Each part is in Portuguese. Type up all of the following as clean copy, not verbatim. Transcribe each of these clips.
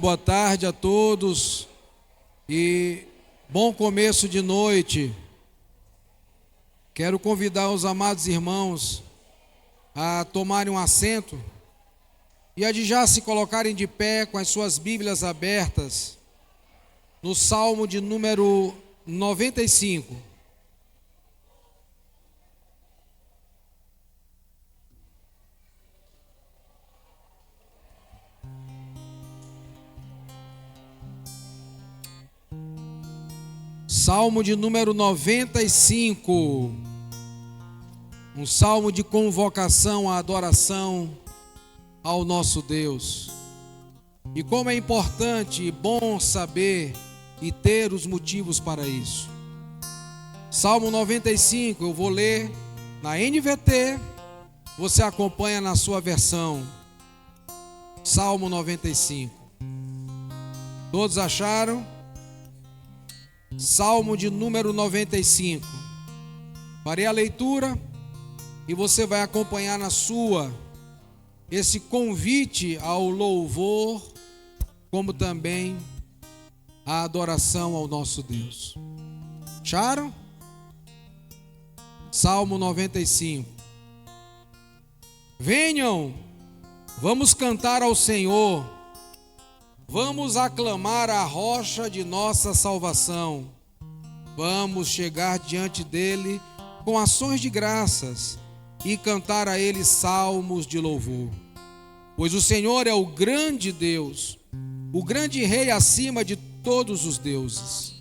Boa tarde a todos e bom começo de noite. Quero convidar os amados irmãos a tomarem um assento e a de já se colocarem de pé com as suas Bíblias abertas no Salmo de número 95. Salmo de número 95, um salmo de convocação à adoração ao nosso Deus. E como é importante e bom saber e ter os motivos para isso. Salmo 95, eu vou ler na NVT, você acompanha na sua versão. Salmo 95. Todos acharam? Salmo de número 95. Farei a leitura e você vai acompanhar na sua esse convite ao louvor, como também a adoração ao nosso Deus. Acharam? Salmo 95. Venham, vamos cantar ao Senhor. Vamos aclamar a rocha de nossa salvação. Vamos chegar diante dele com ações de graças e cantar a ele salmos de louvor. Pois o Senhor é o grande Deus, o grande Rei acima de todos os deuses.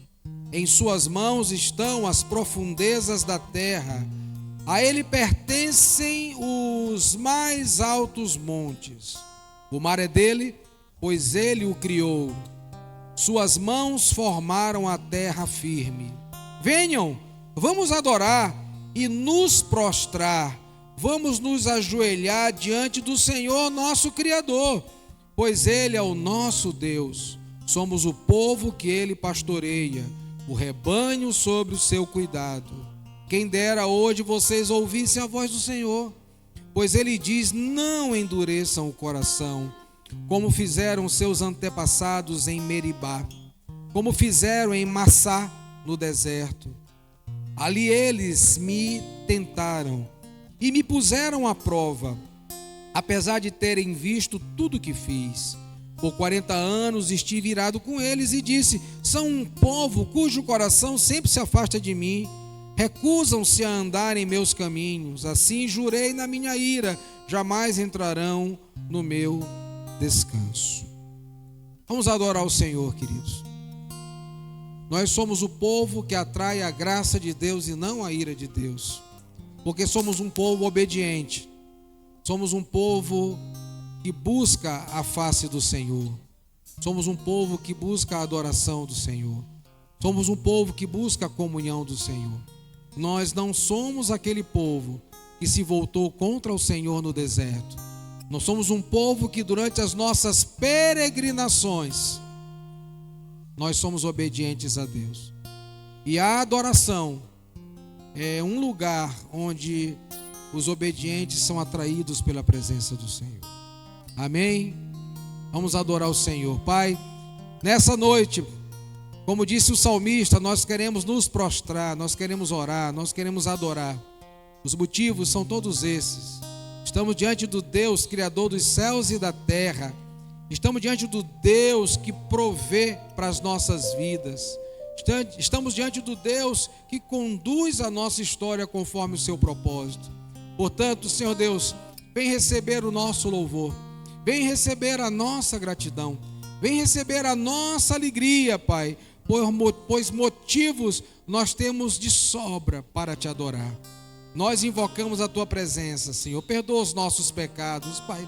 Em suas mãos estão as profundezas da terra. A ele pertencem os mais altos montes. O mar é dele, pois ele o criou. Suas mãos formaram a terra firme. Venham, vamos adorar e nos prostrar. Vamos nos ajoelhar diante do Senhor nosso Criador, pois ele é o nosso Deus. Somos o povo que ele pastoreia, o rebanho sob o seu cuidado. Quem dera hoje vocês ouvissem a voz do Senhor, pois ele diz: não endureçam o coração, como fizeram seus antepassados em Meribá, como fizeram em Massá, no deserto. Ali eles me tentaram e me puseram à prova, apesar de terem visto tudo que fiz. Por 40 anos estive irado com eles e disse: são um povo cujo coração sempre se afasta de mim, recusam-se a andar em meus caminhos. Assim jurei na minha ira, jamais entrarão no meu descanso. Vamos adorar o Senhor, queridos. Nós somos o povo que atrai a graça de Deus e não a ira de Deus, porque somos um povo obediente, somos um povo que busca a face do Senhor, somos um povo que busca a adoração do Senhor, somos um povo que busca a comunhão do Senhor. Nós não somos aquele povo que se voltou contra o Senhor no deserto. Nós somos um povo que durante as nossas peregrinações, nós somos obedientes a Deus. E a adoração é um lugar onde os obedientes são atraídos pela presença do Senhor. Amém? Vamos adorar o Senhor. Pai, nessa noite, como disse o salmista, nós queremos nos prostrar, nós queremos orar, nós queremos adorar. Os motivos são todos esses. Estamos diante do Deus, Criador dos céus e da terra. Estamos diante do Deus que provê para as nossas vidas. Estamos diante do Deus que conduz a nossa história conforme o seu propósito. Portanto, Senhor Deus, vem receber o nosso louvor. Vem receber a nossa gratidão. Vem receber a nossa alegria, Pai. Pois motivos nós temos de sobra para te adorar. Nós invocamos a tua presença, Senhor. Perdoa os nossos pecados, Pai.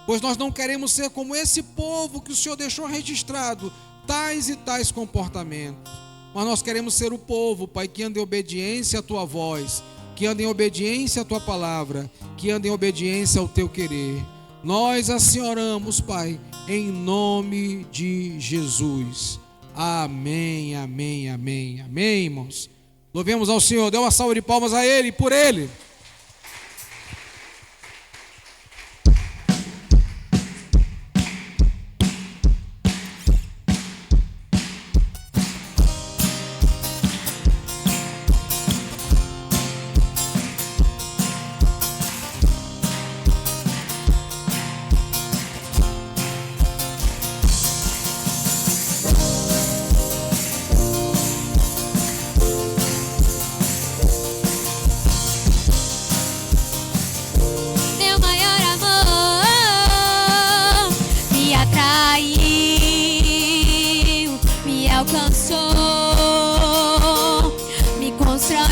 Pois nós não queremos ser como esse povo que o Senhor deixou registrado, tais e tais comportamentos. Mas nós queremos ser o povo, Pai, que anda em obediência à tua voz, que anda em obediência à tua palavra, que anda em obediência ao teu querer. Nós assim oramos, Pai, em nome de Jesus. Amém, amém, amém, amém, irmãos. Louvemos ao Senhor, dê uma salva de palmas a Ele, por Ele.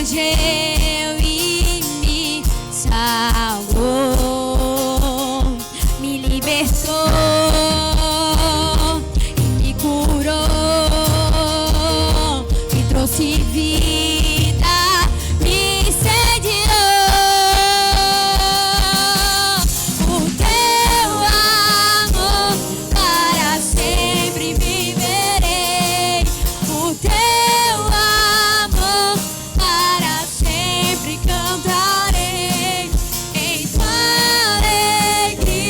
constrangeu e me salvou, me libertou e me curou, me trouxe vida, me incendiou. O teu amor para sempre viverei, o teu amor para sempre cantarei, em tua alegria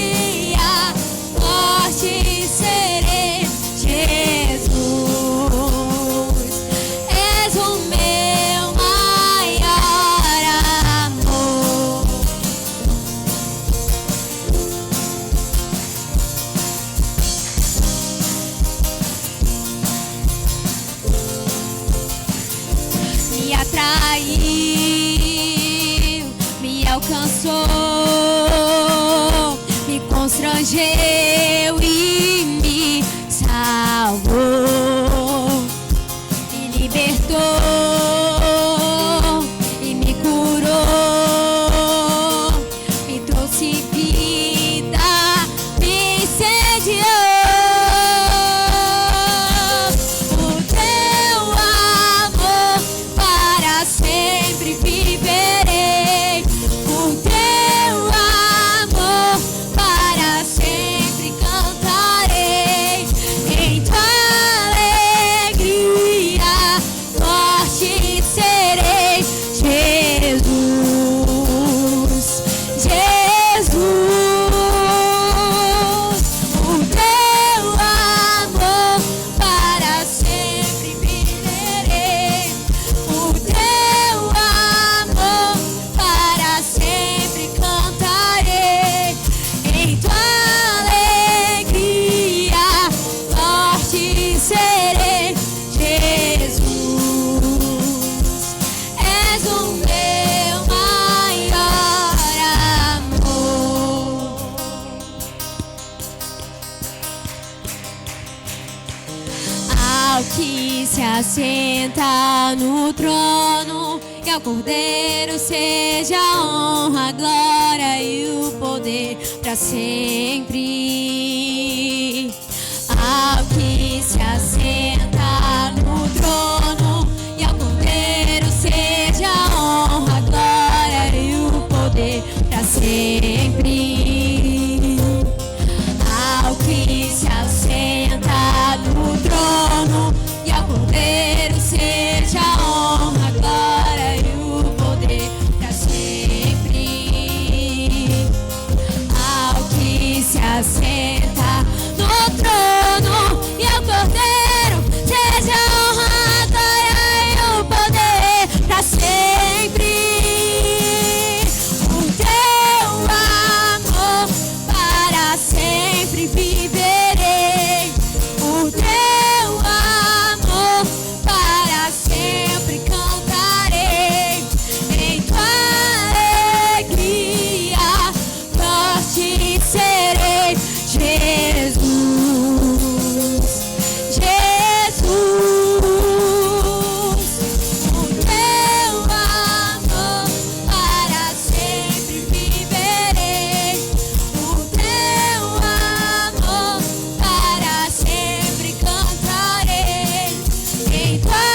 forte serei. Jesus, és o meu maior amor. Me atraiu, me alcançou, me constrangeu e me salvou, me libertou e me curou, me trouxe vida, me incendiou. O teu amor para sempre viverei, o teu amor para sempre cantarei, em tua alegria forte serei. Jesus, Jesus, o teu amor para sempre viverei, o teu amor para sempre cantarei, em tua alegria forte serei. Jesus, és o meu maior amor. Ao que se assenta no trono e ao Cordeiro seja a honra, a glória e o poder para sempre. Ao que se assenta no trono e ao Cordeiro seja a honra, a glória e o poder para sempre. Ao que se assenta no trono e ao Cordeiro seja a honra, a glória e o poder para sempre. Ao que se assenta no trono e ao Cordeiro seja a honra, a glória e o poder para sempre. O teu amor para sempre viverei, o teu amor para sempre cantarei, em tua alegria forte serei. Jesus, Jesus, o teu amor para sempre viverei, o teu amor para sempre cantarei, em tua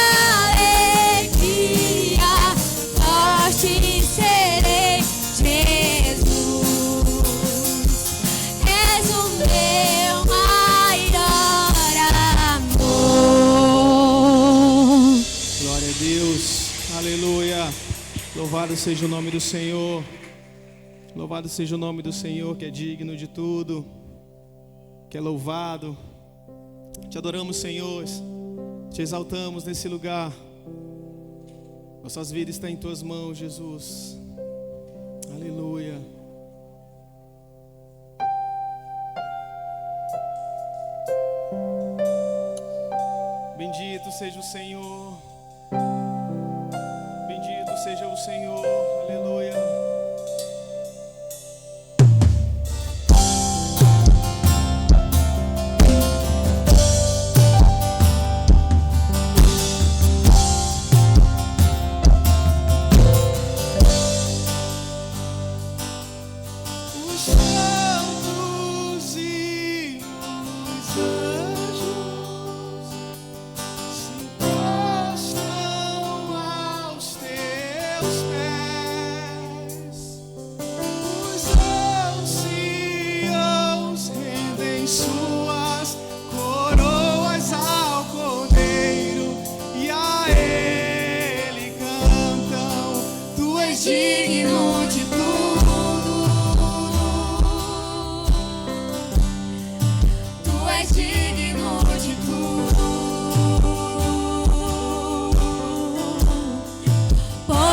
alegria forte serei. Jesus, és o meu maior amor. Glória a Deus, aleluia. Louvado seja o nome do Senhor. Louvado seja o nome do Senhor, que é digno de tudo, que é louvado. Te adoramos, Senhor, te exaltamos nesse lugar. Nossas vidas estão em tuas mãos, Jesus. Aleluia. Bendito seja o Senhor. Bendito seja o Senhor. Aleluia.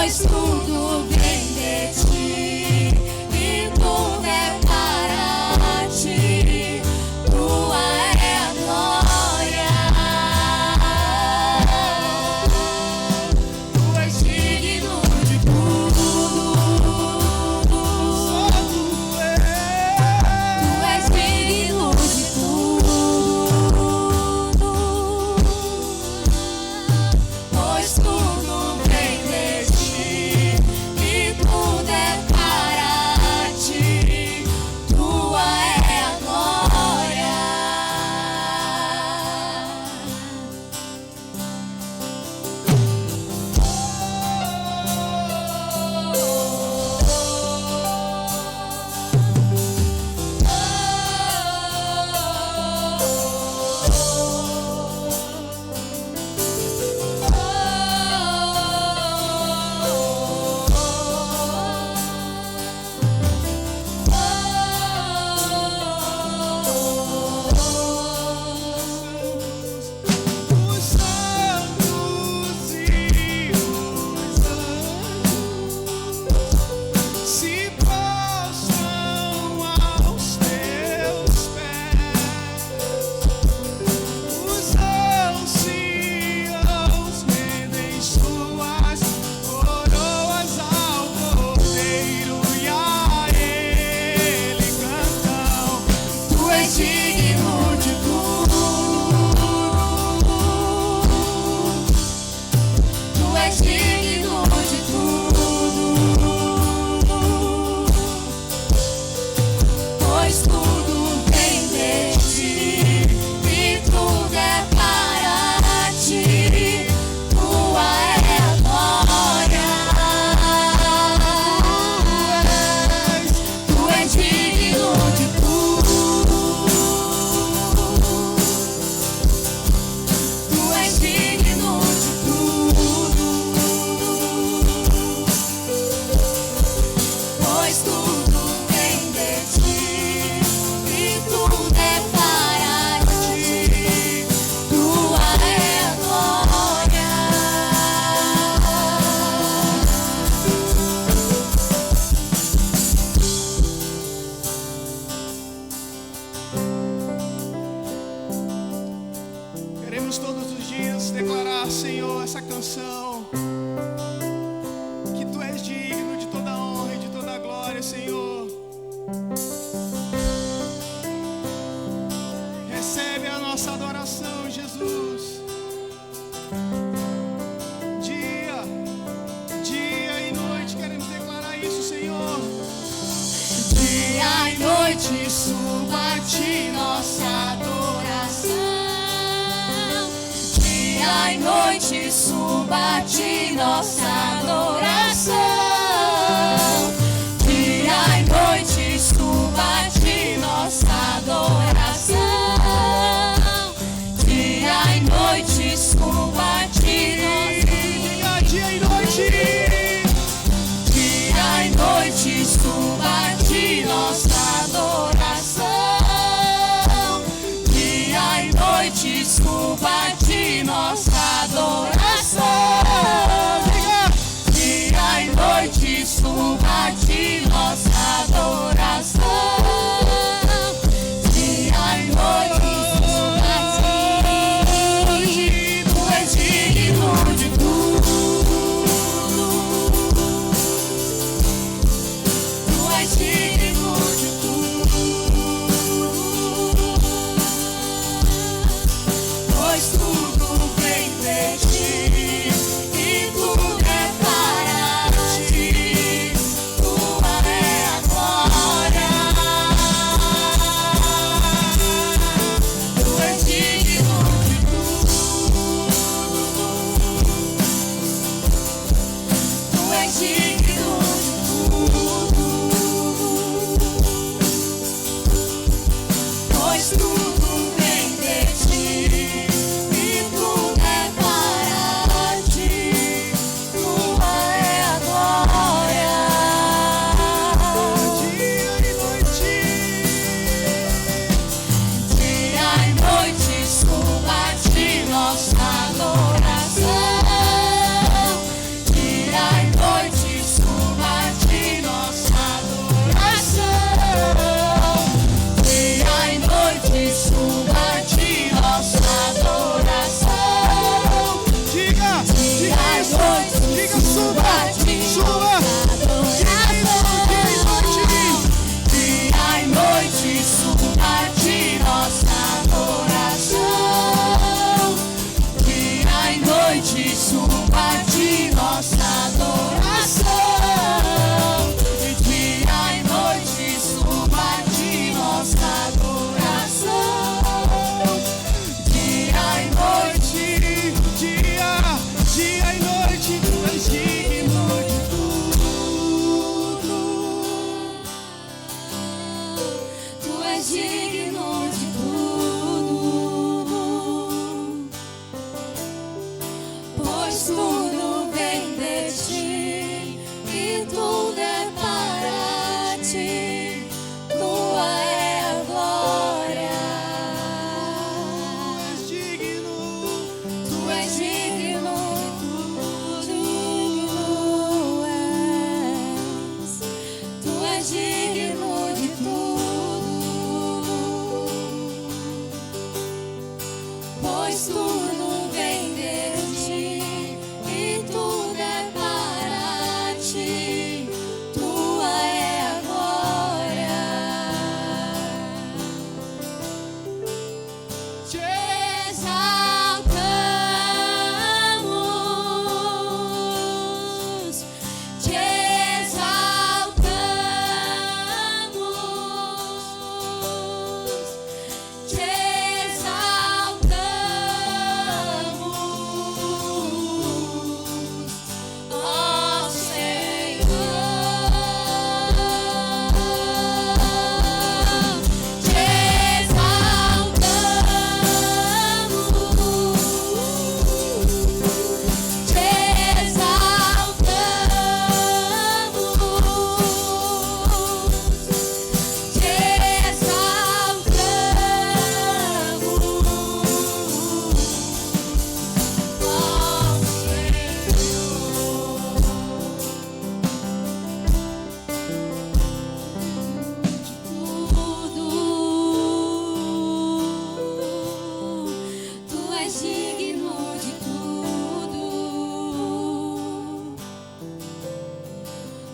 pois tudo vem de ti e tudo é para ti. Tua é a glória. Tu és digno de tudo. Tu és digno de tudo. Pois tudo vem de ti e tudo é para ti. Tua é a glória. Os santos e os anjos se prostram aos teus pés. Os anciãos rendem suas coroas ao Cordeiro e a Ele cantam. Tu és digno de tudo. Tu és digno de tudo. Pois tudo vem de ti e tudo é para ti. Tua é a glória. Tu és digno de tudo. Tu és digno de tudo. Pois tudo vem de ti e tudo é para ti. Tua é a glória. Queremos todos os dias declarar, Senhor, essa canção, que Tu és digno de toda honra e de toda glória, Senhor. Recebe a nossa adoração, Jesus. Dia e noite queremos declarar isso, Senhor. Dia e noite suba a ti nossa adoração. Dia e noite suba a ti nossa adoração. Dia e noite suba a ti nossa adoração. Dia e noite suba a ti nossa Dia e noite. Dia e noite suba a ti nossa adoração. Dia e noite suba a ti nossa adoração.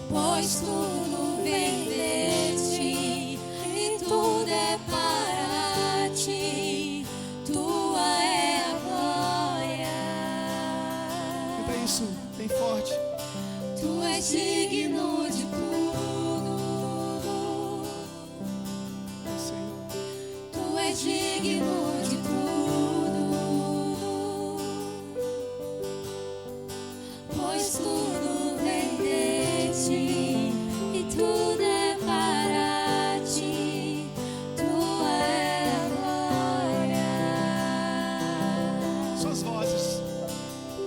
pois tudo vem de ti e tudo é para ti. Tua é a glória. Canta isso, bem forte. Tu és digno de tudo. Senhor. Tu és digno de tudo, pois tudo vem de ti e tudo é para ti. Tua é a glória. Suas vozes.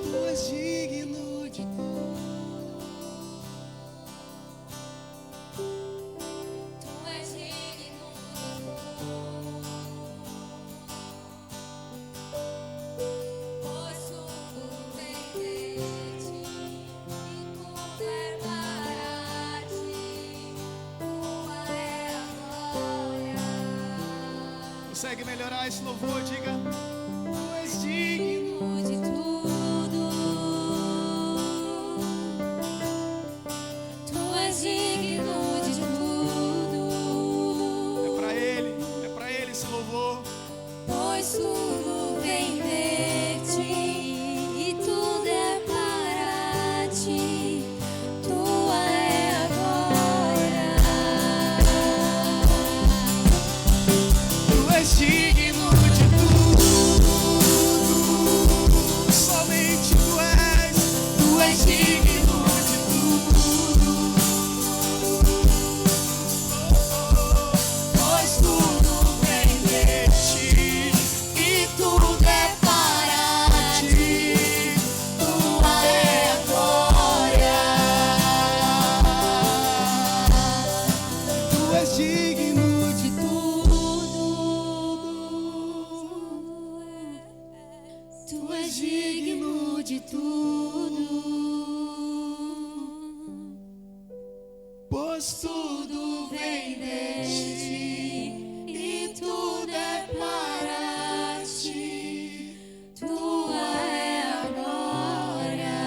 Tu és digno de tudo. Tu és digno de tudo, pois tudo vem de ti e tudo é para ti. Tua é a glória. Consegue melhorar esse louvor? Diga. Tu és digno. De tudo, tu és digno de tudo, É pra ele esse louvor. pois tudo vem de ti e tudo é para ti. Tua é a glória. Tu és digno de tudo. Somente tu és. Tu és digno de tudo. Pois tudo vem de ti e tudo é para ti. Tua é a glória. Tu és digno de Tu és digno de tudo, pois tudo vem de ti e tudo é para ti. tua é a glória.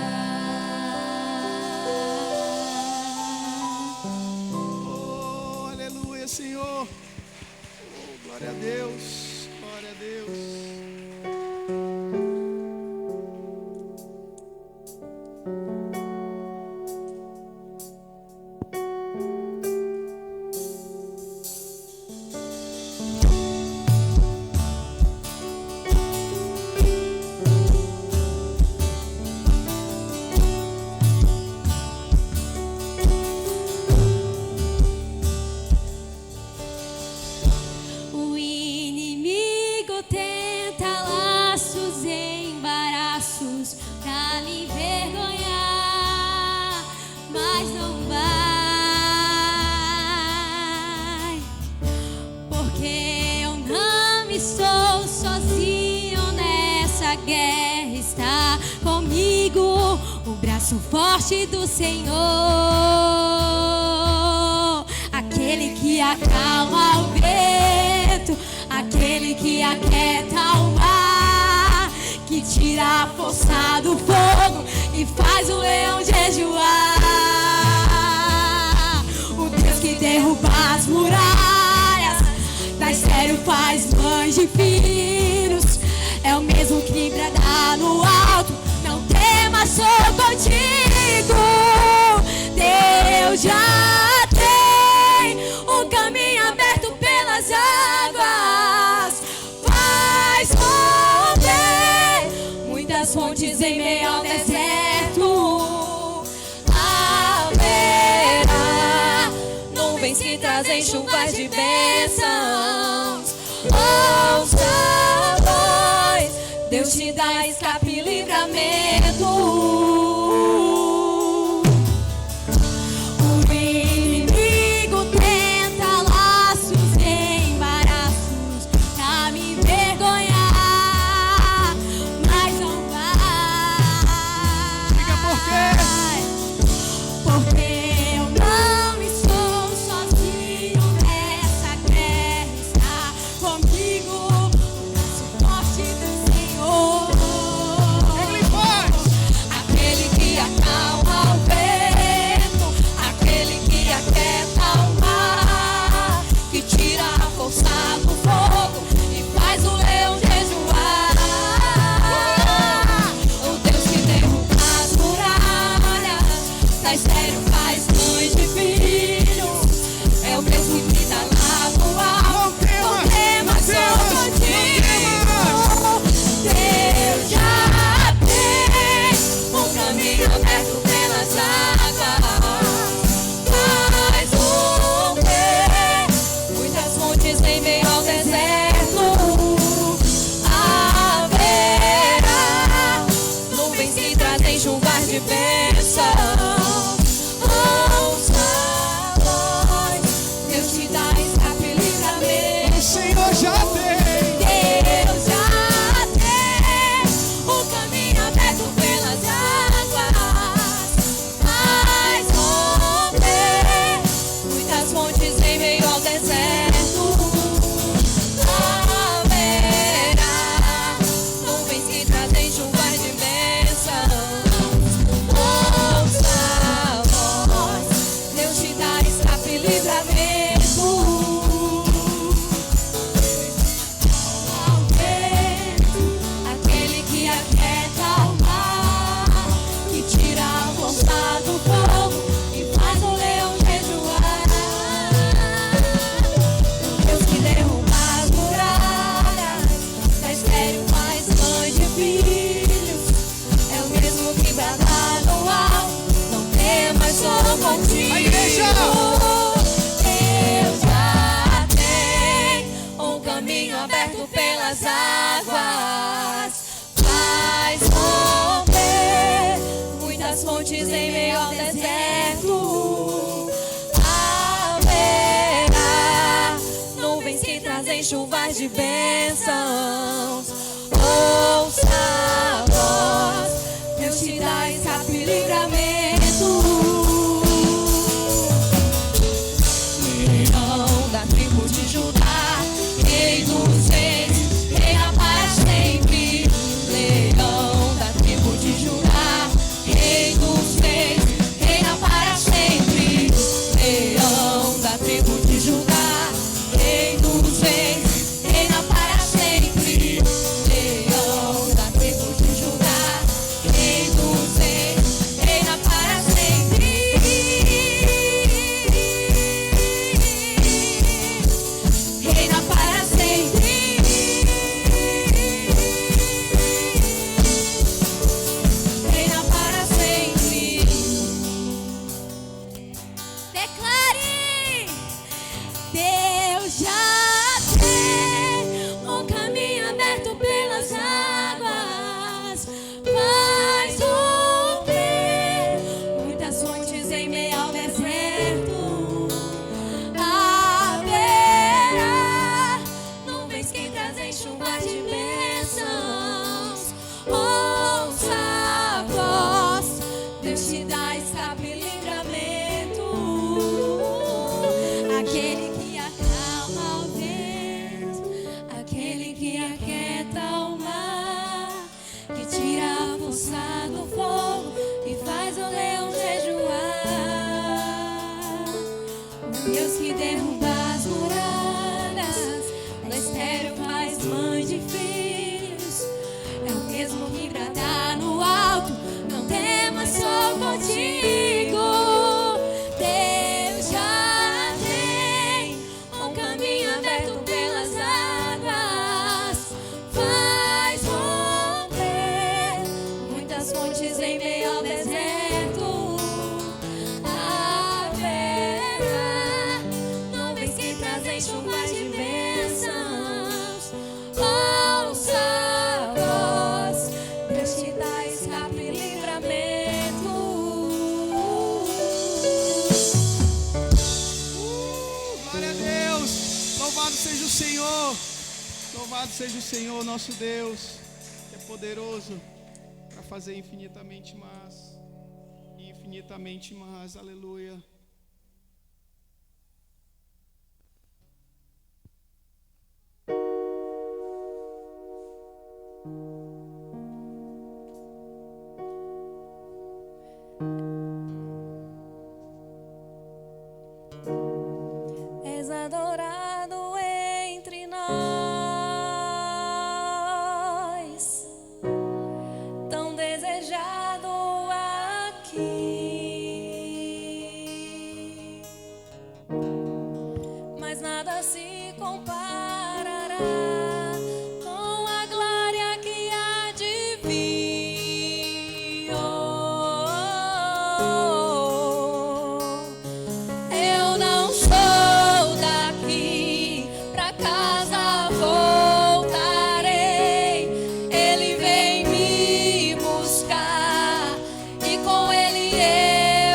Oh, aleluia, Senhor. Oh, glória a Deus. Glória a Deus. O inimigo tenta laços e embaraços pra lhe envergonhar, mas não vai, porque eu não estou sozinho nessa guerra, está comigo o braço forte do Senhor, aquele que acalma o vento, aquele que aquieta o mar, que tira a força do fogo e faz o leão jejuar. O Deus que derruba as muralhas, dá sério, faz mães de filhos, é o mesmo que brada no alto, não temas, sou contigo. Deus já tem o caminho aberto pelas águas, faz romper muitas fontes em meio ao deserto. Haverá nuvens que trazem chuvas de bênçãos. Ouça a voz, Deus te dá escape e livramento. O inimigo tenta laços e embaraços pra me envergonhar, mas não vai. Diga por quê? Porque eu não estou sozinho nessa guerra, está comigo o braço forte do Senhor. estéreo faz mãe de filhos. É o mesmo que dá lá no alto. Não temas, sou contigo. Deus já tem um caminho aberto pelas águas. Faz romper muitas fontes em meio ao deserto. Haverá nuvens que trazem chuvas de bênção. Ouça a voz, Deus te dá escape e livramento. O Senhor já tem. Deus já tem um caminho aberto pelas águas. Faz romper muitas fontes em meio ao deserto. Haverá nuvens que trazem chuvas de bênção. Ouça a voz, Deus te dá escape e livramento. Ao vento, aquele que aquieta o mar, que tira a força do fogo e faz o leão jejuar. Deus que derruba as muralhas, da estéreo faz mãe de filhos. É o mesmo que brada no alto. Não temas, sou contigo. A igreja! Deus já tem um caminho aberto pelas águas. Faz romper muitas fontes em meio ao deserto. Haverá nuvens que trazem chuvas de bênçãos. Ouça a voz, Deus te dá escape e livramento. Leão da tribo de Judá, Rei dos reis, reina para sempre. Leão da tribo de Judá, Rei dos reis, reina para sempre. Leão da tribo de Judá, Rei dos reis, reina para sempre. Leão da tribo de Judá, Rei dos reis, reina para sempre. Reina para sempre. Reina para sempre. Declare: Deus já tem um caminho aberto pelas águas. Faz romper muitas fontes em meio ao deserto. Haverá nuvens que trazem chuvas de bênçãos. Ouça a voz, Deus te dá escape e livramento. Aquele que acalma o vento, aquele que aquieta o mar, que tira a força do fogo e faz o leão jejuar. O Deus que derruba as muralhas, da estéreo faz mãe de filhos. É o mesmo que brada no alto. Não temas, sou contigo. Deus já tem um caminho aberto pelas águas. Faz romper muitas fontes em meio ao deserto. Haverá nuvens que trazem chuvas de bênçãos. Ouça a voz, Deus te dá escape e livramento. Glória a Deus. Louvado seja o Senhor. Louvado seja o Senhor, nosso Deus, que é poderoso para fazer infinitamente mais. E infinitamente mais. Aleluia. És adorado entre nós, tão desejado aqui. nada se comparará com a glória que há de vir. Eu não sou daqui, pra casa voltarei. Ele vem me buscar e com ele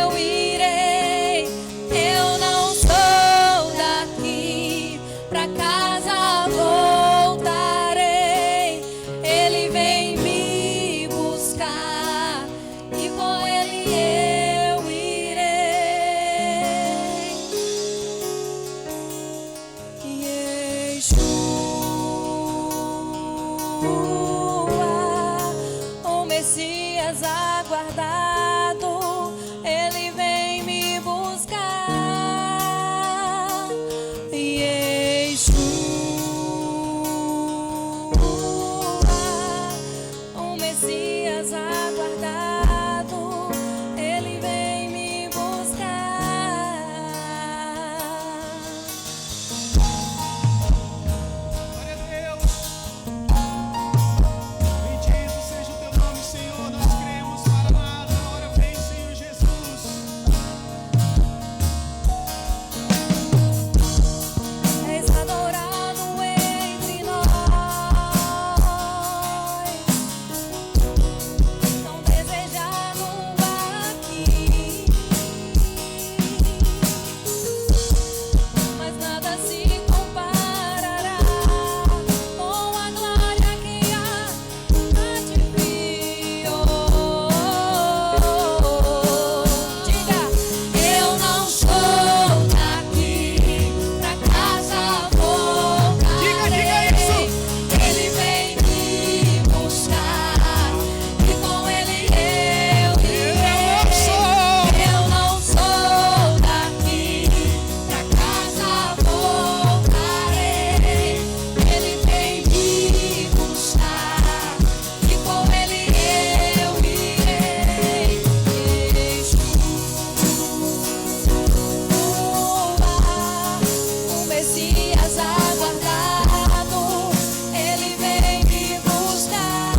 eu irei. Eu não sou daqui, pra casa voltarei. Ele vem me buscar e com ele eu irei. Yeshua, o Messias aguardado, ele vem me buscar. Yeshua, o Messias aguardado, ele vem me buscar. Glória a Deus. Bendito seja o teu nome, Senhor. Nós cremos para nada. Ora vem, Senhor Jesus. És adorado entre nós, tão desejado aqui, mas nada se comparará com a glória que há de vir. Diga, eu não sou daqui, pra casa voltarei. Diga isso. Ele vem me buscar e com ele eu irei. Eu não sou daqui, pra casa voltarei. Ele vem me buscar e com ele eu irei. O Messias aguardado, ele vem me buscar.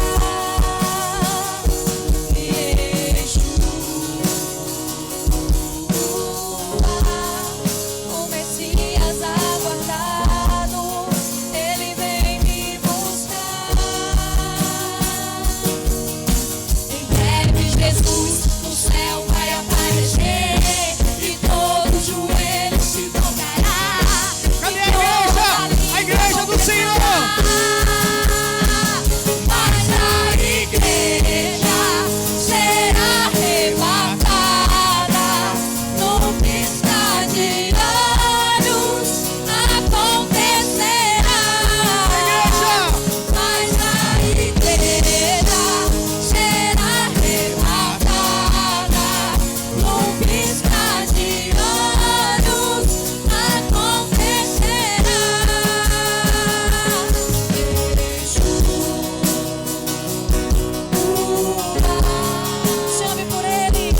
O Messias aguardado, ele vem me buscar. Em breve Jesus no céu vai aparecer e todo joelho se dobrará. Cadê a igreja? A igreja do Senhor. Mas a igreja será arrebatada num piscar de olhos. Acontecerá. Mas a igreja será arrebatada num piscar de olhos. Acontecerá. Chame por ele.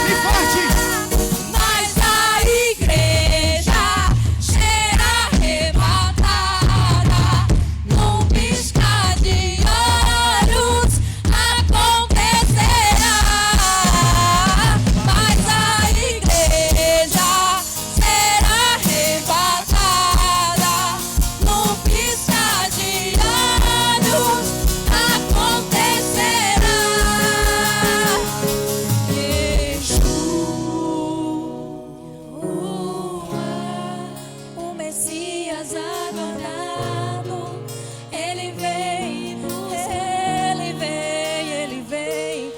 Bem forte. Mas a igreja será arrebatada num piscar de olhos. Acontecerá. Mas a igreja será arrebatada num piscar de olhos. Acontecerá. O Messias aguardado, ele vem, ele vem, ele vem.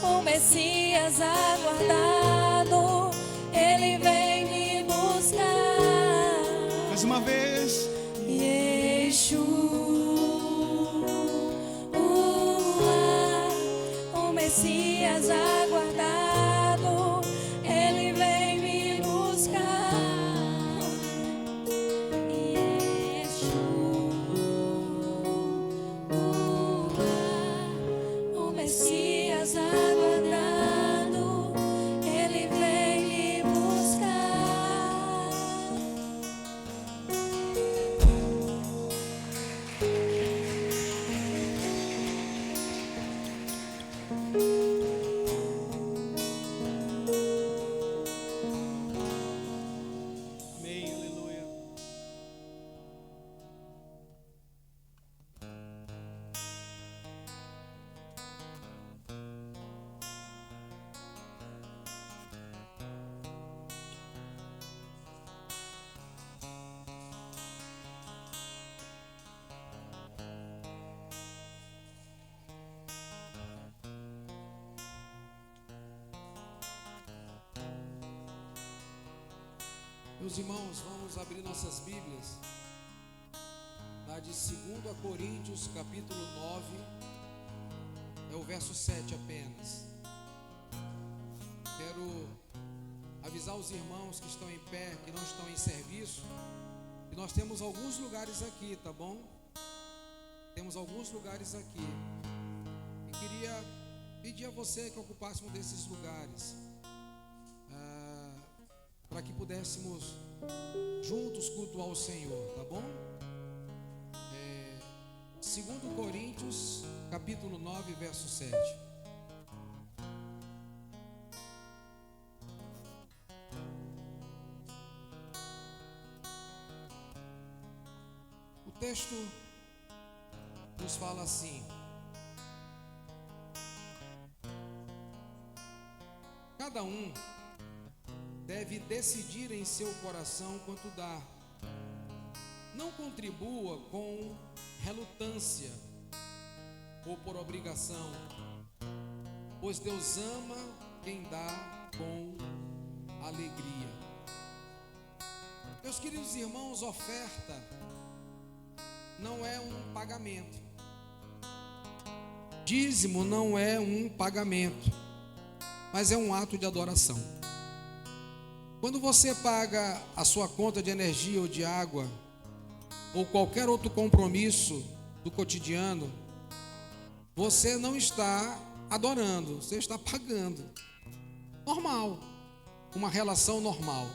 O Messias aguardado, ele vem me buscar. Mais uma vez. Yeshua, Meus irmãos, vamos abrir nossas Bíblias lá de 2 Coríntios, capítulo 9, é o verso 7 apenas. Quero avisar os irmãos que estão em pé, que não estão em serviço, que nós temos alguns lugares aqui, tá bom? Temos alguns lugares aqui. E queria pedir a você que ocupasse um desses lugares, para que pudéssemos juntos cultuar o Senhor, tá bom? 2 Coríntios, capítulo 9, verso 7. O texto nos fala assim: cada um deve decidir em seu coração quanto dá. Não contribua com relutância ou por obrigação, pois Deus ama quem dá com alegria. Meus queridos irmãos, oferta não é um pagamento. Dízimo não é um pagamento, mas é um ato de adoração. Quando você paga a sua conta de energia ou de água, ou qualquer outro compromisso do cotidiano, você não está adorando, você está pagando. Normal, uma relação normal.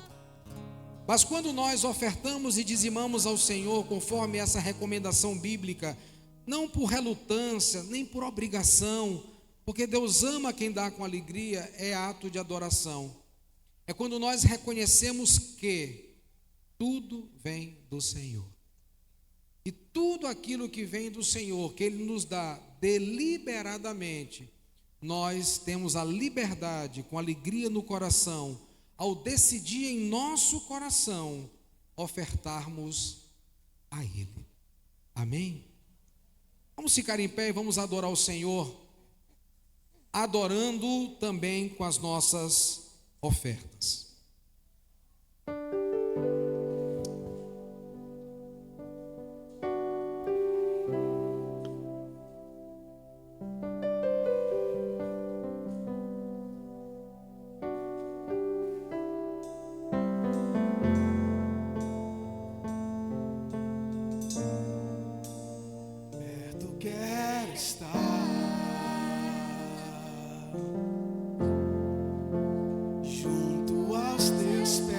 Mas quando nós ofertamos e dizimamos ao Senhor, conforme essa recomendação bíblica, não por relutância, nem por obrigação, porque Deus ama quem dá com alegria, é ato de adoração. É quando nós reconhecemos que tudo vem do Senhor. E tudo aquilo que vem do Senhor, que Ele nos dá deliberadamente, nós temos a liberdade, com alegria no coração, ao decidir em nosso coração ofertarmos a Ele. Amém? Vamos ficar em pé e vamos adorar o Senhor, adorando também com as nossas ofertas. Perto quero estar, junto aos teus pés,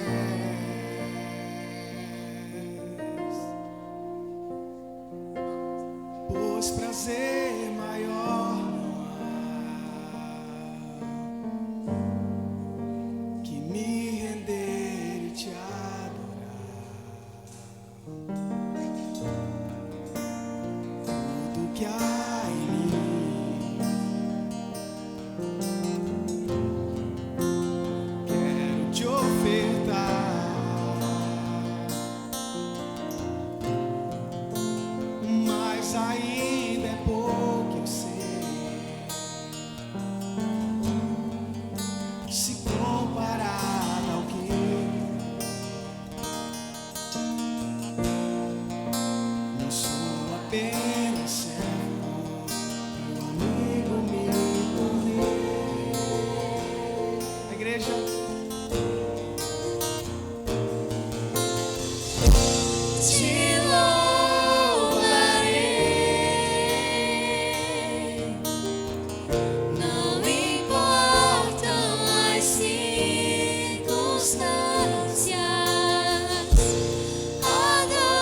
pois prazer maior não há que me render e te adorar. Tudo que há em mim quero te ofertar, mas ainda é pouco, eu sei, se comparado ao que não sou apenas servo, meu amigo me tornei. A igreja Te louvarei, não importam as circunstâncias, adorarei,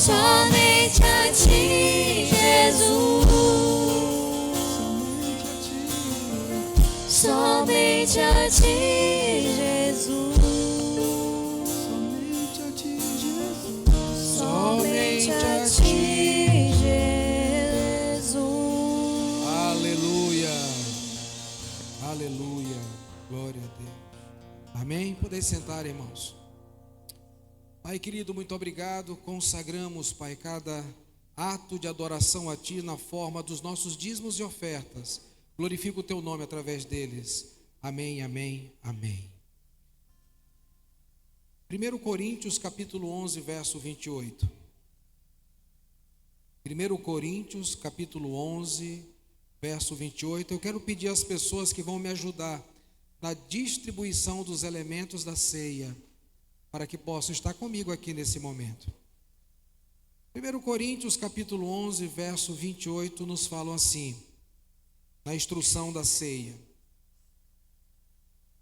Somente a ti, Jesus. Somente a ti, Jesus. Somente a ti, Jesus. Somente a ti, Jesus. Aleluia. Aleluia. Glória a Deus. Amém? Podem sentar, irmãos. Pai querido, muito obrigado. Consagramos, Pai, cada ato de adoração a Ti na forma dos nossos dízimos e ofertas. Glorifica o Teu nome através deles. Amém, amém, amém. 1 Coríntios capítulo 11, verso 28. 1 Coríntios capítulo 11, verso 28. Eu quero pedir às pessoas que vão me ajudar na distribuição dos elementos da ceia, para que possam estar comigo aqui nesse momento. 1 Coríntios capítulo 11, verso 28 nos fala assim, na instrução da ceia: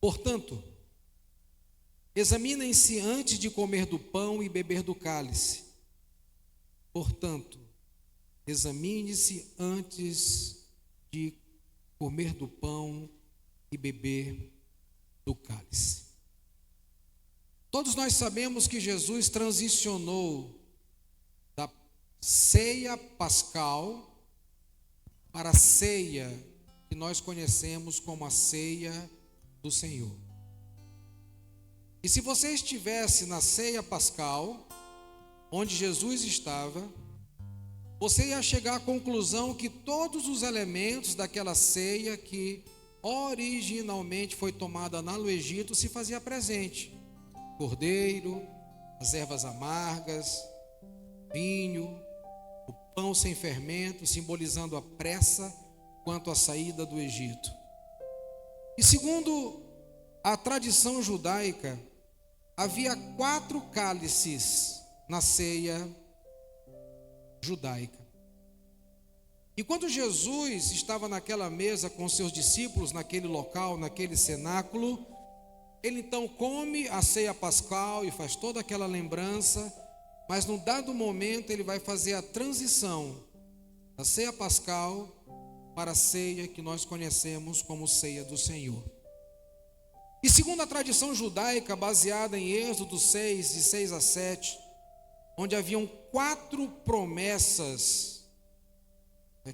portanto, examinem-se antes de comer do pão e beber do cálice. Portanto, examine-se antes de comer do pão e beber do cálice. Todos nós sabemos que Jesus transicionou da ceia pascal para a ceia que nós conhecemos como a ceia do Senhor. E se você estivesse na ceia pascal, onde Jesus estava, você ia chegar à conclusão que todos os elementos daquela ceia que originalmente foi tomada lá no Egito se fazia presente: cordeiro, as ervas amargas, vinho, o pão sem fermento, simbolizando a pressa quanto à saída do Egito. E segundo a tradição judaica, havia 4 cálices na ceia judaica. E quando Jesus estava naquela mesa com seus discípulos, naquele local, naquele cenáculo, ele então come a ceia pascal e faz toda aquela lembrança, mas num dado momento ele vai fazer a transição da ceia pascal para a ceia que nós conhecemos como ceia do Senhor. E segundo a tradição judaica, baseada em Êxodo 6, de 6 a 7, onde haviam 4 promessas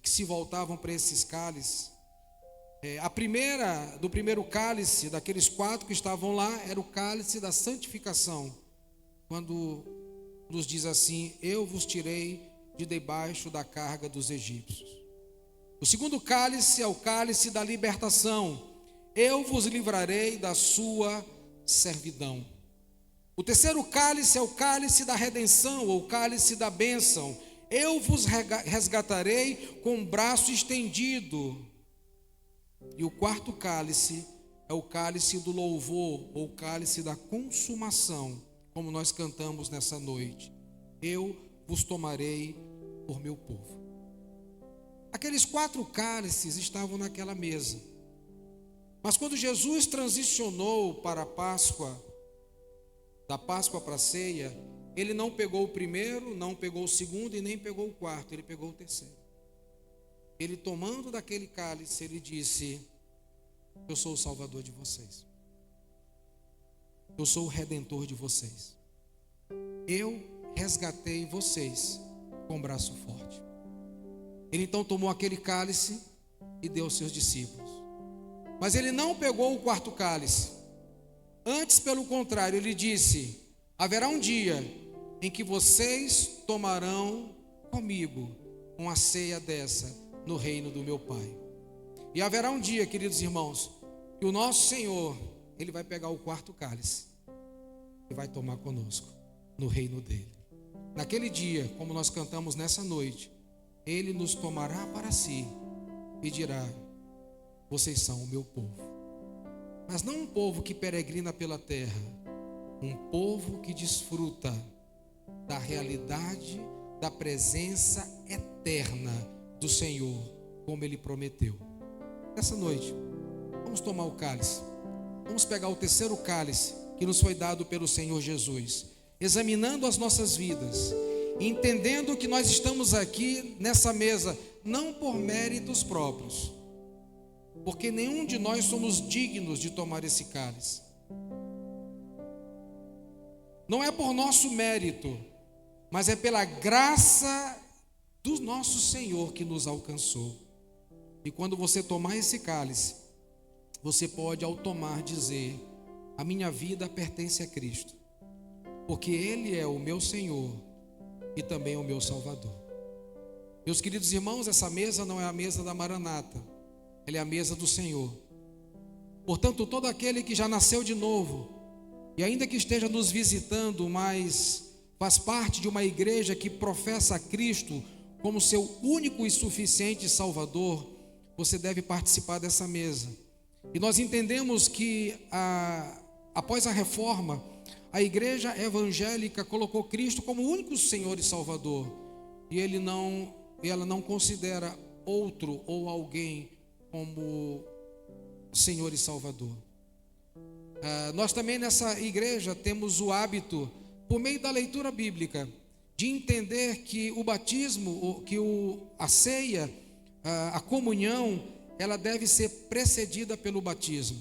que se voltavam para esses cálices. A primeira, do primeiro cálice, daqueles 4 que estavam lá, era o cálice da santificação, quando nos diz assim: eu vos tirei de debaixo da carga dos egípcios. O segundo cálice é o cálice da libertação: eu vos livrarei da sua servidão. O terceiro cálice é o cálice da redenção, ou cálice da bênção: eu vos resgatarei com o braço estendido. E o quarto cálice é o cálice do louvor, ou cálice da consumação, como nós cantamos nessa noite: eu vos tomarei por meu povo. Aqueles 4 cálices estavam naquela mesa. Mas quando Jesus transicionou para a Páscoa, da Páscoa para a ceia, ele não pegou o primeiro, não pegou o segundo e nem pegou o quarto, ele pegou o terceiro. Ele, tomando daquele cálice, ele disse: eu sou o Salvador de vocês, eu sou o Redentor de vocês, eu resgatei vocês com braço forte. Ele então tomou aquele cálice e deu aos seus discípulos. Mas ele não pegou o quarto cálice. Antes, pelo contrário, ele disse: haverá um dia em que vocês tomarão comigo uma ceia dessa no reino do meu Pai. E haverá um dia, queridos irmãos, que o nosso Senhor, ele vai pegar o quarto cálice e vai tomar conosco no reino dele. Naquele dia, como nós cantamos nessa noite, ele nos tomará para si e dirá: vocês são o meu povo. Mas não um povo que peregrina pela terra, um povo que desfruta da realidade, da presença eterna do Senhor, como ele prometeu. Essa noite, vamos tomar o cálice. Vamos pegar o terceiro cálice que nos foi dado pelo Senhor Jesus, examinando as nossas vidas entendendo que nós estamos aqui nessa mesa não por méritos próprios, porque nenhum de nós somos dignos de tomar esse cálice. Não é por nosso mérito, mas é pela graça do nosso Senhor que nos alcançou. E quando você tomar esse cálice, você pode ao tomar dizer: a minha vida pertence a Cristo, porque Ele é o meu Senhor e também o meu Salvador. Meus queridos irmãos, essa mesa não é a mesa da Maranata, ela é a mesa do Senhor. Portanto, todo aquele que já nasceu de novo, e ainda que esteja nos visitando, mas faz parte de uma igreja que professa a Cristo como seu único e suficiente Salvador, você deve participar dessa mesa. E nós entendemos que após a reforma, a igreja evangélica colocou Cristo como o único Senhor e Salvador, e ela não considera outro ou alguém como Senhor e Salvador. Nós também nessa igreja temos o hábito, por meio da leitura bíblica, de entender que o batismo, a ceia, a comunhão, ela deve ser precedida pelo batismo.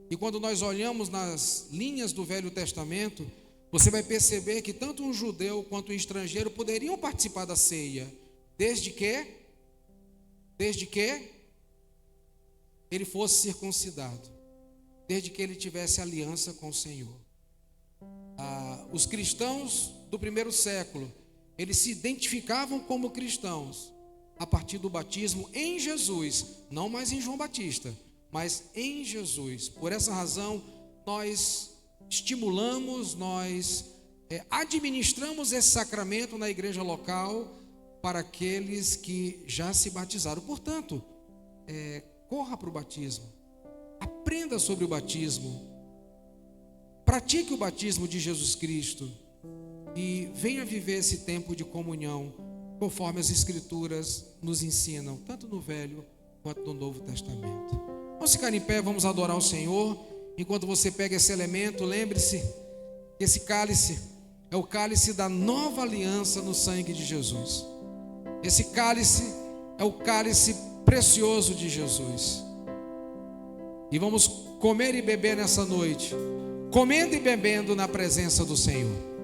E quando nós olhamos nas linhas do Velho Testamento, você vai perceber que tanto um judeu quanto um estrangeiro poderiam participar da ceia, desde que ele fosse circuncidado, desde que ele tivesse aliança com o Senhor. Os cristãos do primeiro século, eles se identificavam como cristãos a partir do batismo em Jesus, não mais em João Batista, mas em Jesus. Por essa razão, nós estimulamos, nós administramos esse sacramento na igreja local para aqueles que já se batizaram. Portanto, corra para o batismo, aprenda sobre o batismo, pratique o batismo de Jesus Cristo e venha viver esse tempo de comunhão conforme as Escrituras nos ensinam, tanto no Velho quanto no Novo Testamento. Vamos ficar em pé, vamos adorar o Senhor. Enquanto você pega esse elemento, lembre-se que esse cálice é o cálice da nova aliança no sangue de Jesus. Esse cálice é o cálice precioso de Jesus. E vamos comer e beber nessa noite, comendo e bebendo na presença do Senhor.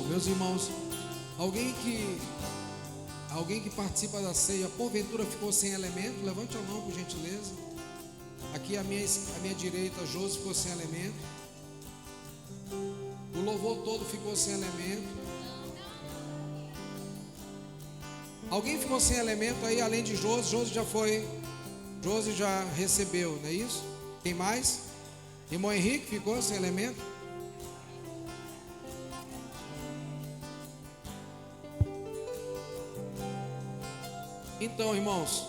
Meus irmãos, alguém que participa da ceia, porventura ficou sem elemento, levante a mão por gentileza. Aqui à minha direita, Josi ficou sem elemento. louvor todo ficou sem elemento. Alguém ficou sem elemento aí, além de Josi? Josi já foi. Josi já recebeu, não é isso? Quem mais? Irmão Henrique ficou sem elemento? Então, irmãos,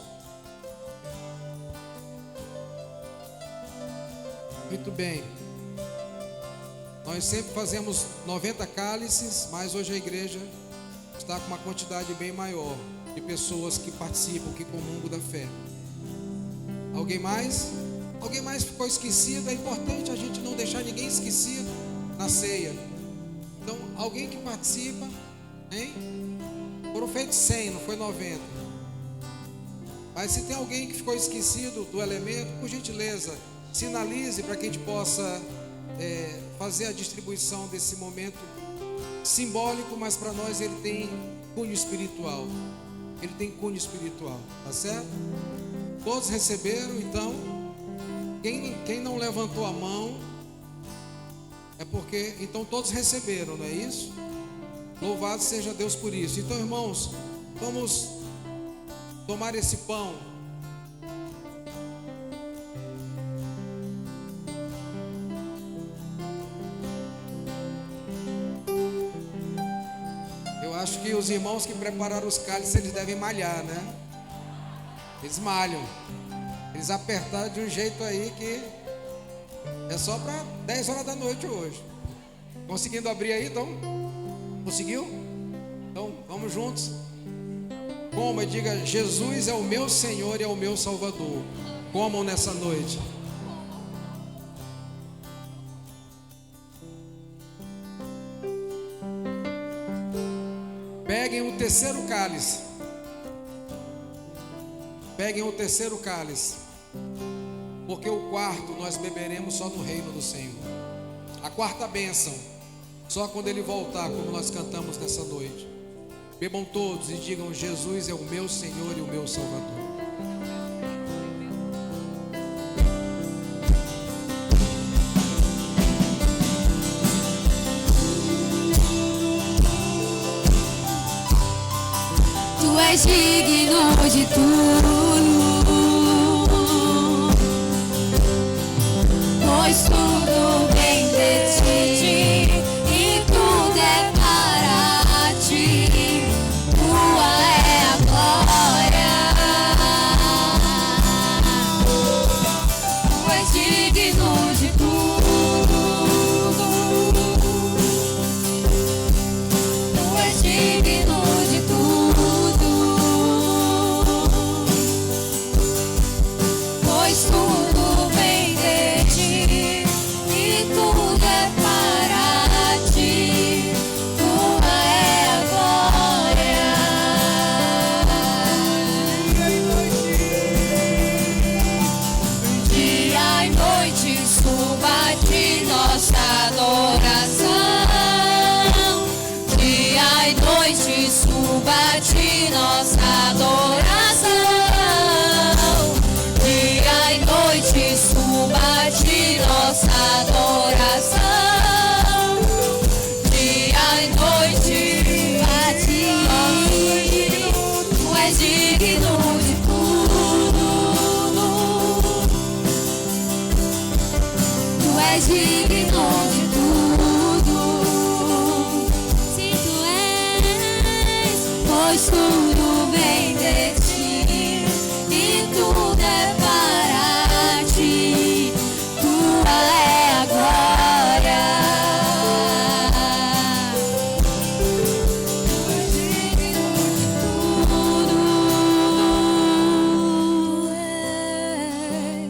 muito bem. Nós sempre fazemos 90 cálices, mas hoje a igreja está com uma quantidade bem maior de pessoas que participam, que comungam da fé. Alguém mais? Alguém mais ficou esquecido? É importante a gente não deixar ninguém esquecido na ceia. Então, alguém que participa, hein? Foram feitos 100, não foi 90. Mas se tem alguém que ficou esquecido do elemento, por gentileza, sinalize para que a gente possa fazer a distribuição desse momento simbólico, mas para nós ele tem cunho espiritual. Ele tem cunho espiritual, tá certo? Todos receberam, então. Quem não levantou a mão é porque, então todos receberam, não é isso? Louvado seja Deus por isso. Então, irmãos, vamos tomar esse pão. Eu acho que os irmãos que prepararam os cálices, eles devem malhar, né? Eles malham. Eles apertaram de um jeito aí que é só para 10 horas da noite hoje. Conseguindo abrir aí, então? Conseguiu? Então, vamos juntos. Coma e diga: Jesus é o meu Senhor e é o meu Salvador. Comam nessa noite. Peguem o terceiro cálice. Peguem o terceiro cálice. Porque o quarto nós beberemos só no reino do Senhor. A quarta bênção, só quando Ele voltar, como nós cantamos nessa noite. Bebam todos e digam: Jesus é o meu Senhor e o meu Salvador. Tu és digno de tudo, pois tudo vem de ti e tudo é para ti. Tua é a glória. Tu és digno de tudo. Tu és digno de tudo, pois tudo vem de ti e tudo é para ti. Tua é a glória. Dia e noite suba de nossa adoração. Dia e noite suba de nossa adoração. Dia e noite suba de nossa adoração. Dia e noite a ti. Tu és digno de tudo. Tu és digno de tudo. Se tu és, pois tudo vem de ti e tudo é para ti. Tua é a glória. Tu és digno de tudo.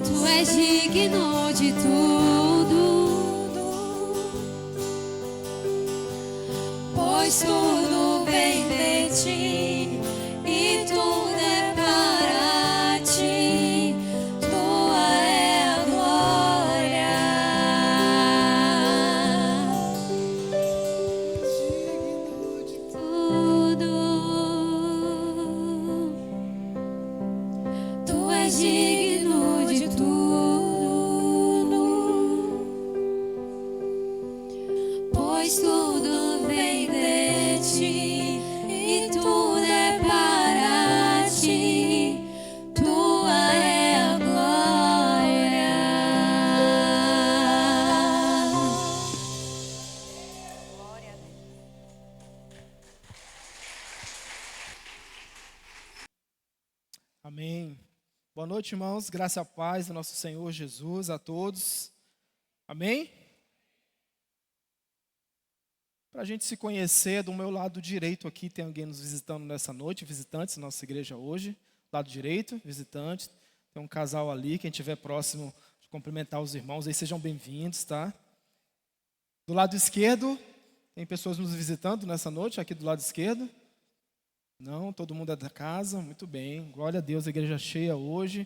Tu és digno de tudo, pois tudo vem de ti e tudo é para ti. Tua é a glória. Digno de tudo. Tu és digno de tudo, pois pois tudo vem de ti e tudo é para ti. Tua é a glória. Amém. Boa noite, irmãos. Graça e paz do nosso Senhor Jesus a todos. Amém? Para a gente se conhecer, do meu lado direito aqui tem alguém nos visitando nessa noite, visitantes da nossa igreja hoje. Lado direito, visitantes. Tem um casal ali, quem estiver próximo de cumprimentar os irmãos, aí sejam bem-vindos, tá? Do lado esquerdo, tem pessoas nos visitando nessa noite, aqui do lado esquerdo. Não, todo mundo é da casa, muito bem. Glória a Deus, a igreja cheia hoje.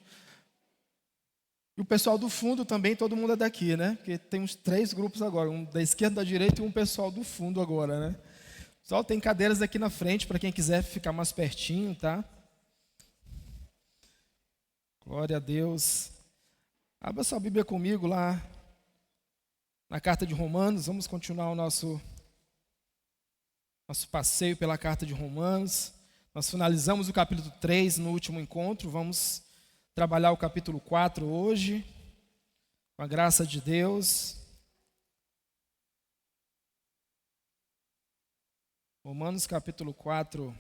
E o pessoal do fundo também, todo mundo é daqui, né? Porque tem uns 3 grupos agora, um da esquerda, da direita e um pessoal do fundo agora, né? Só tem cadeiras aqui na frente para quem quiser ficar mais pertinho, tá? Glória a Deus. Abra sua Bíblia comigo lá na carta de Romanos. Vamos continuar o nosso passeio pela carta de Romanos. Nós finalizamos o capítulo 3 no último encontro. Vamos trabalhar o capítulo 4 hoje, com a graça de Deus. Romanos capítulo 4.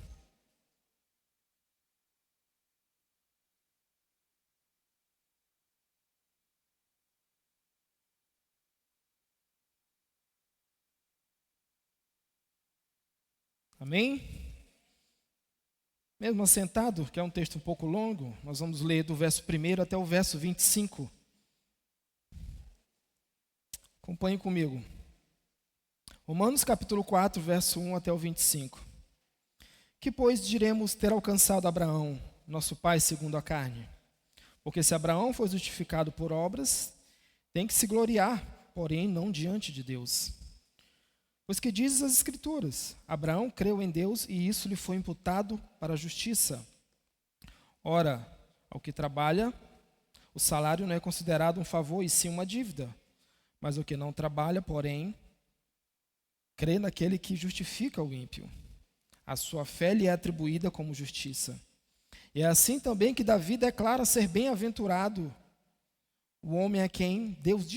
Amém? Mesmo assentado, que é um texto um pouco longo, nós vamos ler do verso 1 até o verso 25. Acompanhe comigo. Romanos capítulo 4, verso 1 até o 25. Que, pois, diremos ter alcançado Abraão, nosso pai segundo a carne? Porque se Abraão foi justificado por obras, tem que se gloriar, porém não diante de Deus. Pois que dizes as Escrituras? Abraão creu em Deus e isso lhe foi imputado para a justiça. Ora, ao que trabalha, o salário não é considerado um favor e sim uma dívida. Mas o que não trabalha, porém, crê naquele que justifica o ímpio. A sua fé lhe é atribuída como justiça. E é assim também que Davi declara ser bem-aventurado o homem a quem Deus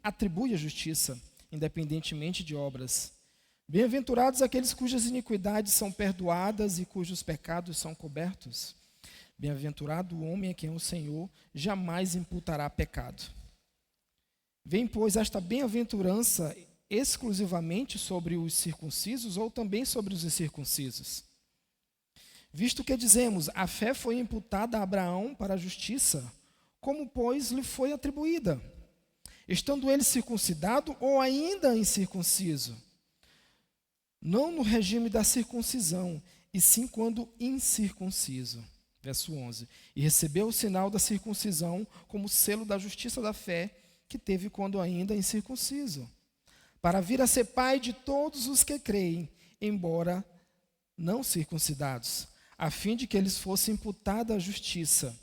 atribui a justiça, independentemente de obras. Bem-aventurados aqueles cujas iniquidades são perdoadas e cujos pecados são cobertos. Bem-aventurado o homem a quem o Senhor jamais imputará pecado. Vem, pois, esta bem-aventurança exclusivamente sobre os circuncisos ou também sobre os incircuncisos? Visto que dizemos, a fé foi imputada a Abraão para a justiça, como, pois, lhe foi atribuída? Estando ele circuncidado ou ainda incircunciso? Não no regime da circuncisão, e sim quando incircunciso. Verso 11. E recebeu o sinal da circuncisão como selo da justiça da fé que teve quando ainda incircunciso, para vir a ser pai de todos os que creem, embora não circuncidados, a fim de que eles fossem imputada a justiça.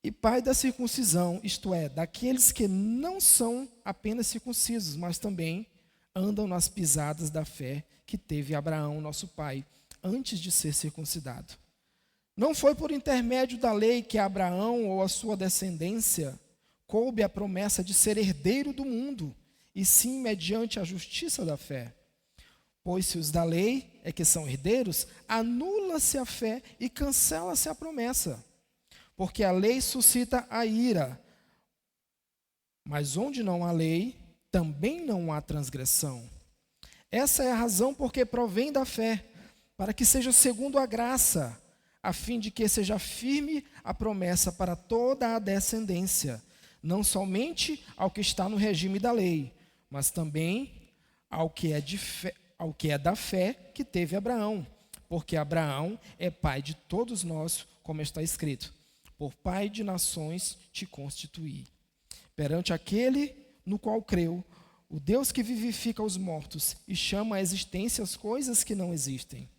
E pai da circuncisão, isto é, daqueles que não são apenas circuncisos, mas também andam nas pisadas da fé que teve Abraão, nosso pai, antes de ser circuncidado. Não foi por intermédio da lei que Abraão ou a sua descendência coube a promessa de ser herdeiro do mundo, e sim mediante a justiça da fé. Pois se os da lei é que são herdeiros, anula-se a fé e cancela-se a promessa. Porque a lei suscita a ira, mas onde não há lei, também não há transgressão. Essa é a razão porque provém da fé, para que seja segundo a graça, a fim de que seja firme a promessa para toda a descendência, não somente ao que está no regime da lei, mas também ao que é da fé que teve Abraão, porque Abraão é pai de todos nós, como está escrito. Por pai de nações te constituí. Perante aquele no qual creu, o Deus que vivifica os mortos e chama à existência as coisas que não existem.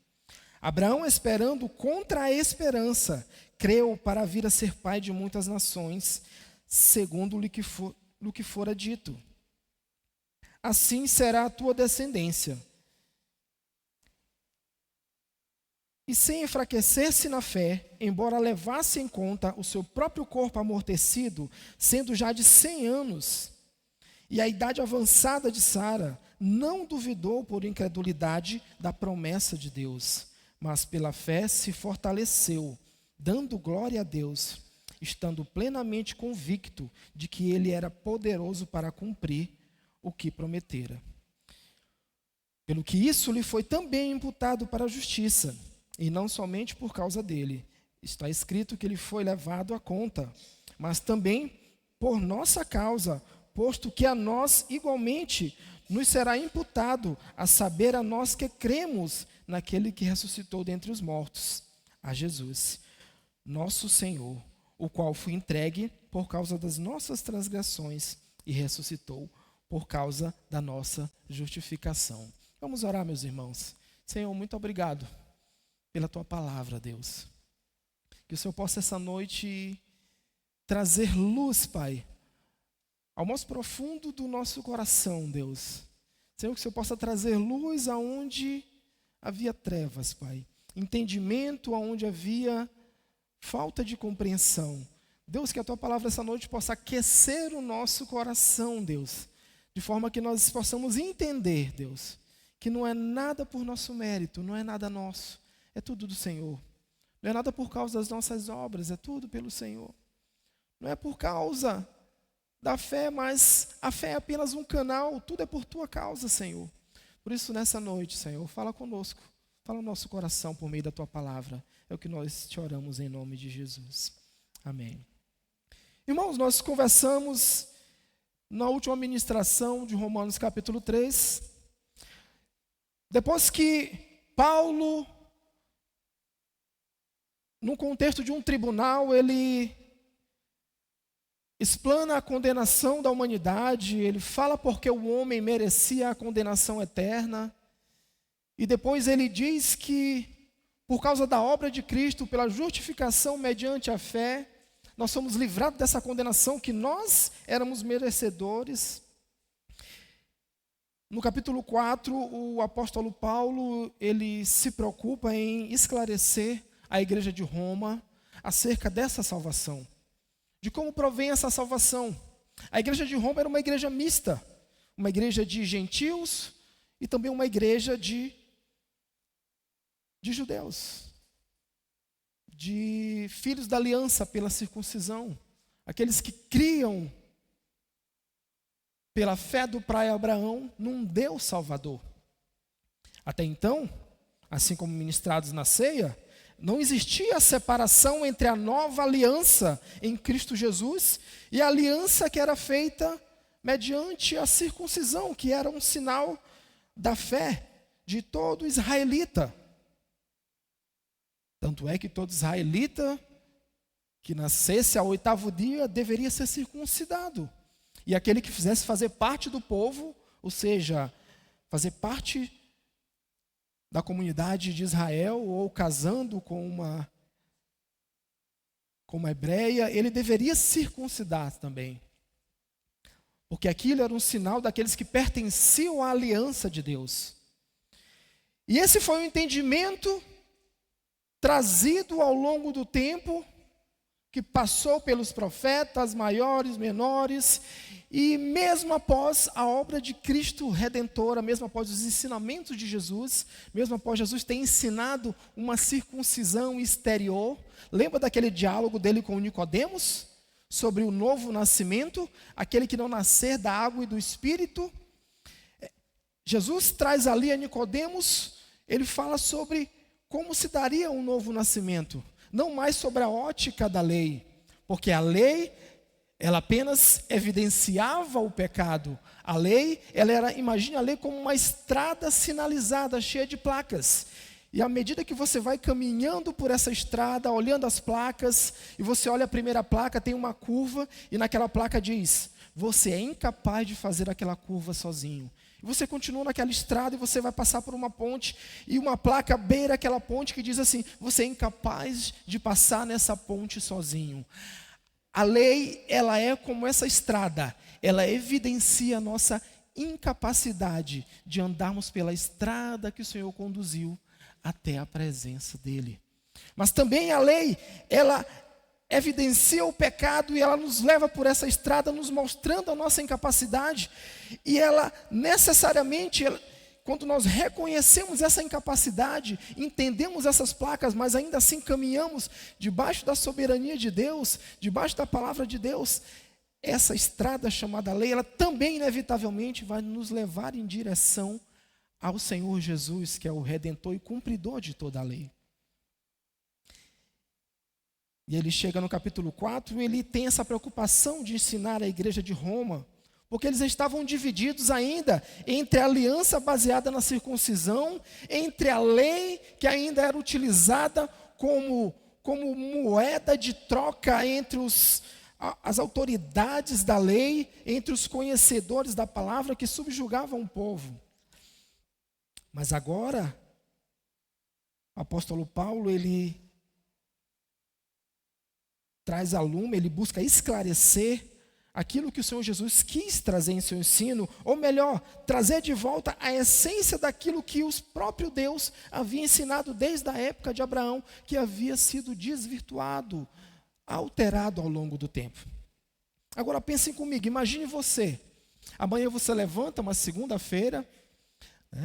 Abraão, esperando contra a esperança, creu para vir a ser pai de muitas nações, segundo o que fora dito. assim será a tua descendência. E sem enfraquecer-se na fé, embora levasse em conta o seu próprio corpo amortecido, sendo já de 100 anos, e a idade avançada de Sara, não duvidou por incredulidade da promessa de Deus, mas pela fé se fortaleceu, dando glória a Deus, estando plenamente convicto de que ele era poderoso para cumprir o que prometera. Pelo que isso lhe foi também imputado para a justiça, e não somente por causa dele. Está escrito que ele foi levado à conta, mas também por nossa causa, posto que a nós igualmente nos será imputado, a saber, a nós que cremos naquele que ressuscitou dentre os mortos, a Jesus, nosso Senhor, o qual foi entregue por causa das nossas transgressões e ressuscitou por causa da nossa justificação. Vamos orar, meus irmãos. Senhor, muito obrigado pela tua palavra, Deus. Que o Senhor possa essa noite trazer luz, Pai, ao mais profundo do nosso coração, Deus. Senhor, que o Senhor possa trazer luz aonde havia trevas, Pai. Entendimento aonde havia falta de compreensão. Deus, que a tua palavra essa noite possa aquecer o nosso coração, Deus, de forma que nós possamos entender, Deus, que não é nada por nosso mérito, não é nada nosso, é tudo do Senhor. Não é nada por causa das nossas obras, é tudo pelo Senhor. Não é por causa da fé, mas a fé é apenas um canal, tudo é por tua causa, Senhor. Por isso, nessa noite, Senhor, fala conosco, fala o nosso coração por meio da tua palavra. É o que nós te oramos em nome de Jesus. Amém. Irmãos, nós conversamos na última ministração de Romanos capítulo 3. Depois que Paulo, no contexto de um tribunal, ele explana a condenação da humanidade, ele fala porque o homem merecia a condenação eterna, e depois ele diz que, por causa da obra de Cristo, pela justificação mediante a fé, nós somos livrados dessa condenação que nós éramos merecedores. No capítulo 4, o apóstolo Paulo, ele se preocupa em esclarecer a igreja de Roma acerca dessa salvação, de como provém essa salvação. A igreja de Roma era uma igreja mista, uma igreja de gentios e também uma igreja de judeus, de filhos da aliança pela circuncisão, aqueles que criam pela fé do pai Abraão num Deus Salvador. Até então, assim como ministrados na ceia, não existia separação entre a nova aliança em Cristo Jesus e a aliança que era feita mediante a circuncisão, que era um sinal da fé de todo israelita. Tanto é que todo israelita que nascesse ao 8º dia deveria ser circuncidado. E aquele que fizesse fazer parte do povo, ou seja, fazer parte da comunidade de Israel, ou casando com uma hebreia, ele deveria circuncidar também. Porque aquilo era um sinal daqueles que pertenciam à aliança de Deus. E esse foi o entendimento trazido ao longo do tempo, que passou pelos profetas maiores, menores, e mesmo após a obra de Cristo redentora, mesmo após os ensinamentos de Jesus, mesmo após Jesus ter ensinado uma circuncisão exterior, lembra daquele diálogo dele com Nicodemos? Sobre o novo nascimento, aquele que não nascer da água e do Espírito. Jesus traz ali a Nicodemos, ele fala sobre como se daria um novo nascimento, não mais sobre a ótica da lei, porque a lei, ela apenas evidenciava o pecado. A lei, imagine a lei como uma estrada sinalizada, cheia de placas. E à medida que você vai caminhando por essa estrada, olhando as placas, e você olha a primeira placa, tem uma curva, e naquela placa diz: você é incapaz de fazer aquela curva sozinho. E você continua naquela estrada e você vai passar por uma ponte, e uma placa beira aquela ponte que diz assim: você é incapaz de passar nessa ponte sozinho. A lei, ela é como essa estrada, ela evidencia a nossa incapacidade de andarmos pela estrada que o Senhor conduziu até a presença dEle. Mas também a lei, ela evidencia o pecado e ela nos leva por essa estrada, nos mostrando a nossa incapacidade. E ela necessariamente, quando nós reconhecemos essa incapacidade, entendemos essas placas, mas ainda assim caminhamos debaixo da soberania de Deus, debaixo da palavra de Deus, essa estrada chamada lei, ela também inevitavelmente vai nos levar em direção ao Senhor Jesus, que é o Redentor e cumpridor de toda a lei. E ele chega no capítulo 4 e ele tem essa preocupação de ensinar a igreja de Roma, porque eles estavam divididos ainda entre a aliança baseada na circuncisão, entre a lei que ainda era utilizada como moeda de troca entre as autoridades da lei, entre os conhecedores da palavra que subjugavam o povo. Mas agora, o apóstolo Paulo, ele traz a lume, ele busca esclarecer aquilo que o Senhor Jesus quis trazer em seu ensino, ou melhor, trazer de volta a essência daquilo que o próprio Deus havia ensinado desde a época de Abraão, que havia sido desvirtuado, alterado ao longo do tempo. Agora pensem comigo, imagine você, amanhã você levanta, uma segunda-feira,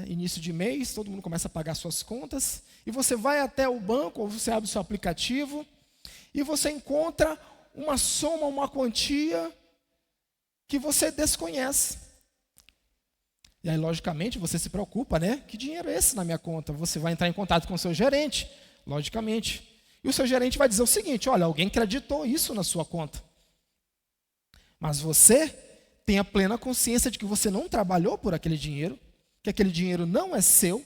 início de mês, todo mundo começa a pagar suas contas, e você vai até o banco, ou você abre o seu aplicativo, e você encontra uma soma, uma quantia que você desconhece. E aí, logicamente, você se preocupa, né? Que dinheiro é esse na minha conta? Você vai entrar em contato com o seu gerente, logicamente. E o seu gerente vai dizer o seguinte: olha, alguém creditou isso na sua conta. Mas você tem a plena consciência de que você não trabalhou por aquele dinheiro, que aquele dinheiro não é seu,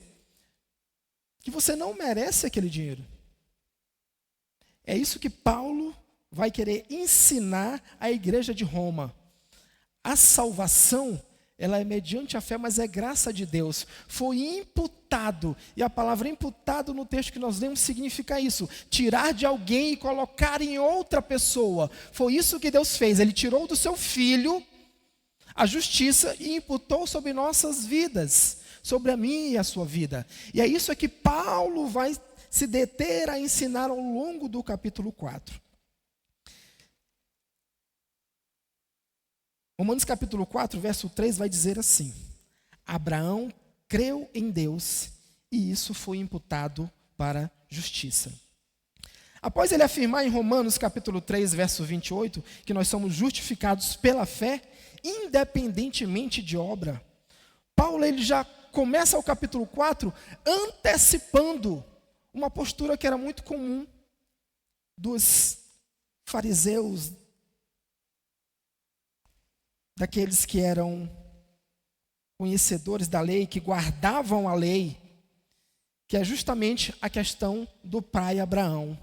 que você não merece aquele dinheiro. É isso que Paulo vai querer ensinar à igreja de Roma. A salvação, ela é mediante a fé, mas é graça de Deus. Foi imputado, e a palavra imputado no texto que nós lemos significa isso: tirar de alguém e colocar em outra pessoa. Foi isso que Deus fez, Ele tirou do seu filho a justiça e imputou sobre nossas vidas, sobre a minha e a sua vida. E é isso que Paulo vai se deter a ensinar ao longo do capítulo 4. Romanos capítulo 4, verso 3 vai dizer assim: Abraão creu em Deus e isso foi imputado para justiça. Após ele afirmar em Romanos capítulo 3, verso 28, que nós somos justificados pela fé, independentemente de obra, Paulo ele já começa o capítulo 4 antecipando uma postura que era muito comum dos fariseus, daqueles que eram conhecedores da lei, que guardavam a lei, que é justamente a questão do pai Abraão,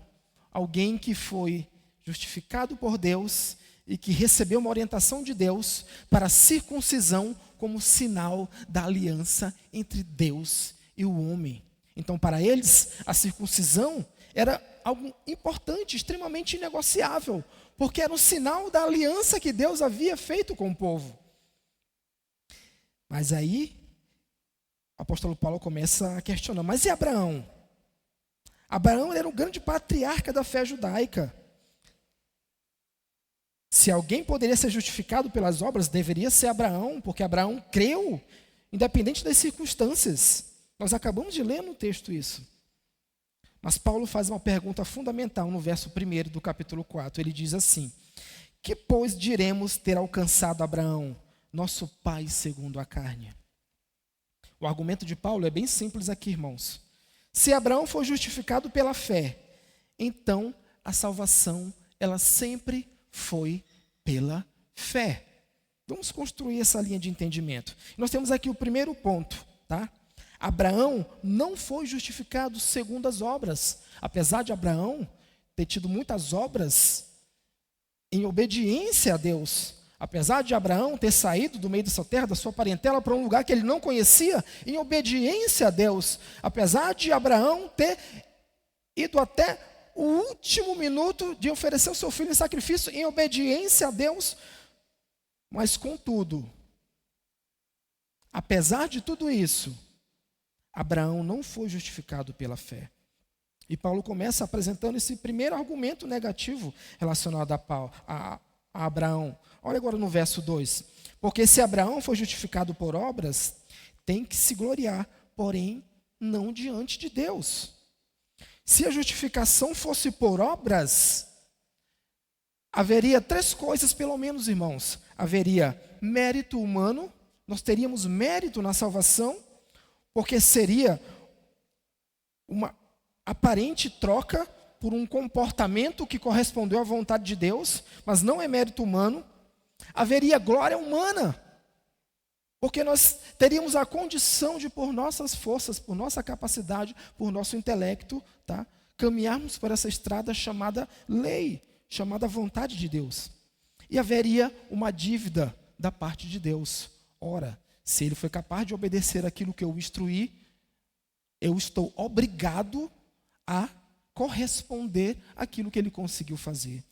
alguém que foi justificado por Deus e que recebeu uma orientação de Deus para a circuncisão como sinal da aliança entre Deus e o homem. Então, para eles, a circuncisão era algo importante, extremamente inegociável, porque era um sinal da aliança que Deus havia feito com o povo. Mas aí, o apóstolo Paulo começa a questionar: mas e Abraão? Abraão era o grande patriarca da fé judaica. Se alguém poderia ser justificado pelas obras, deveria ser Abraão, porque Abraão creu, independente das circunstâncias. Nós acabamos de ler no texto isso. Mas Paulo faz uma pergunta fundamental no verso 1 do capítulo 4. Ele diz assim: que pois diremos ter alcançado Abraão, nosso pai segundo a carne? O argumento de Paulo é bem simples aqui, irmãos. Se Abraão foi justificado pela fé, então a salvação, ela sempre foi pela fé. Vamos construir essa linha de entendimento. Nós temos aqui o primeiro ponto, tá? Abraão não foi justificado segundo as obras. Apesar de Abraão ter tido muitas obras em obediência a Deus, apesar de Abraão ter saído do meio da sua terra, da sua parentela, para um lugar que ele não conhecia, em obediência a Deus, apesar de Abraão ter ido até o último minuto de oferecer o seu filho em sacrifício, em obediência a Deus, mas contudo, apesar de tudo isso, Abraão não foi justificado pela fé. E Paulo começa apresentando esse primeiro argumento negativo relacionado a Abraão. Olha agora no verso 2. Porque se Abraão foi justificado por obras, tem que se gloriar, porém não diante de Deus. Se a justificação fosse por obras, haveria 3 coisas pelo menos, irmãos. Haveria mérito humano, nós teríamos mérito na salvação, porque seria uma aparente troca por um comportamento que correspondeu à vontade de Deus, mas não é mérito humano. Haveria glória humana, porque nós teríamos a condição de, por nossas forças, por nossa capacidade, por nosso intelecto, tá, caminharmos por essa estrada chamada lei, chamada vontade de Deus. E haveria uma dívida da parte de Deus. Ora, se ele foi capaz de obedecer aquilo que eu instruí, eu estou obrigado a corresponder àquilo que ele conseguiu fazer.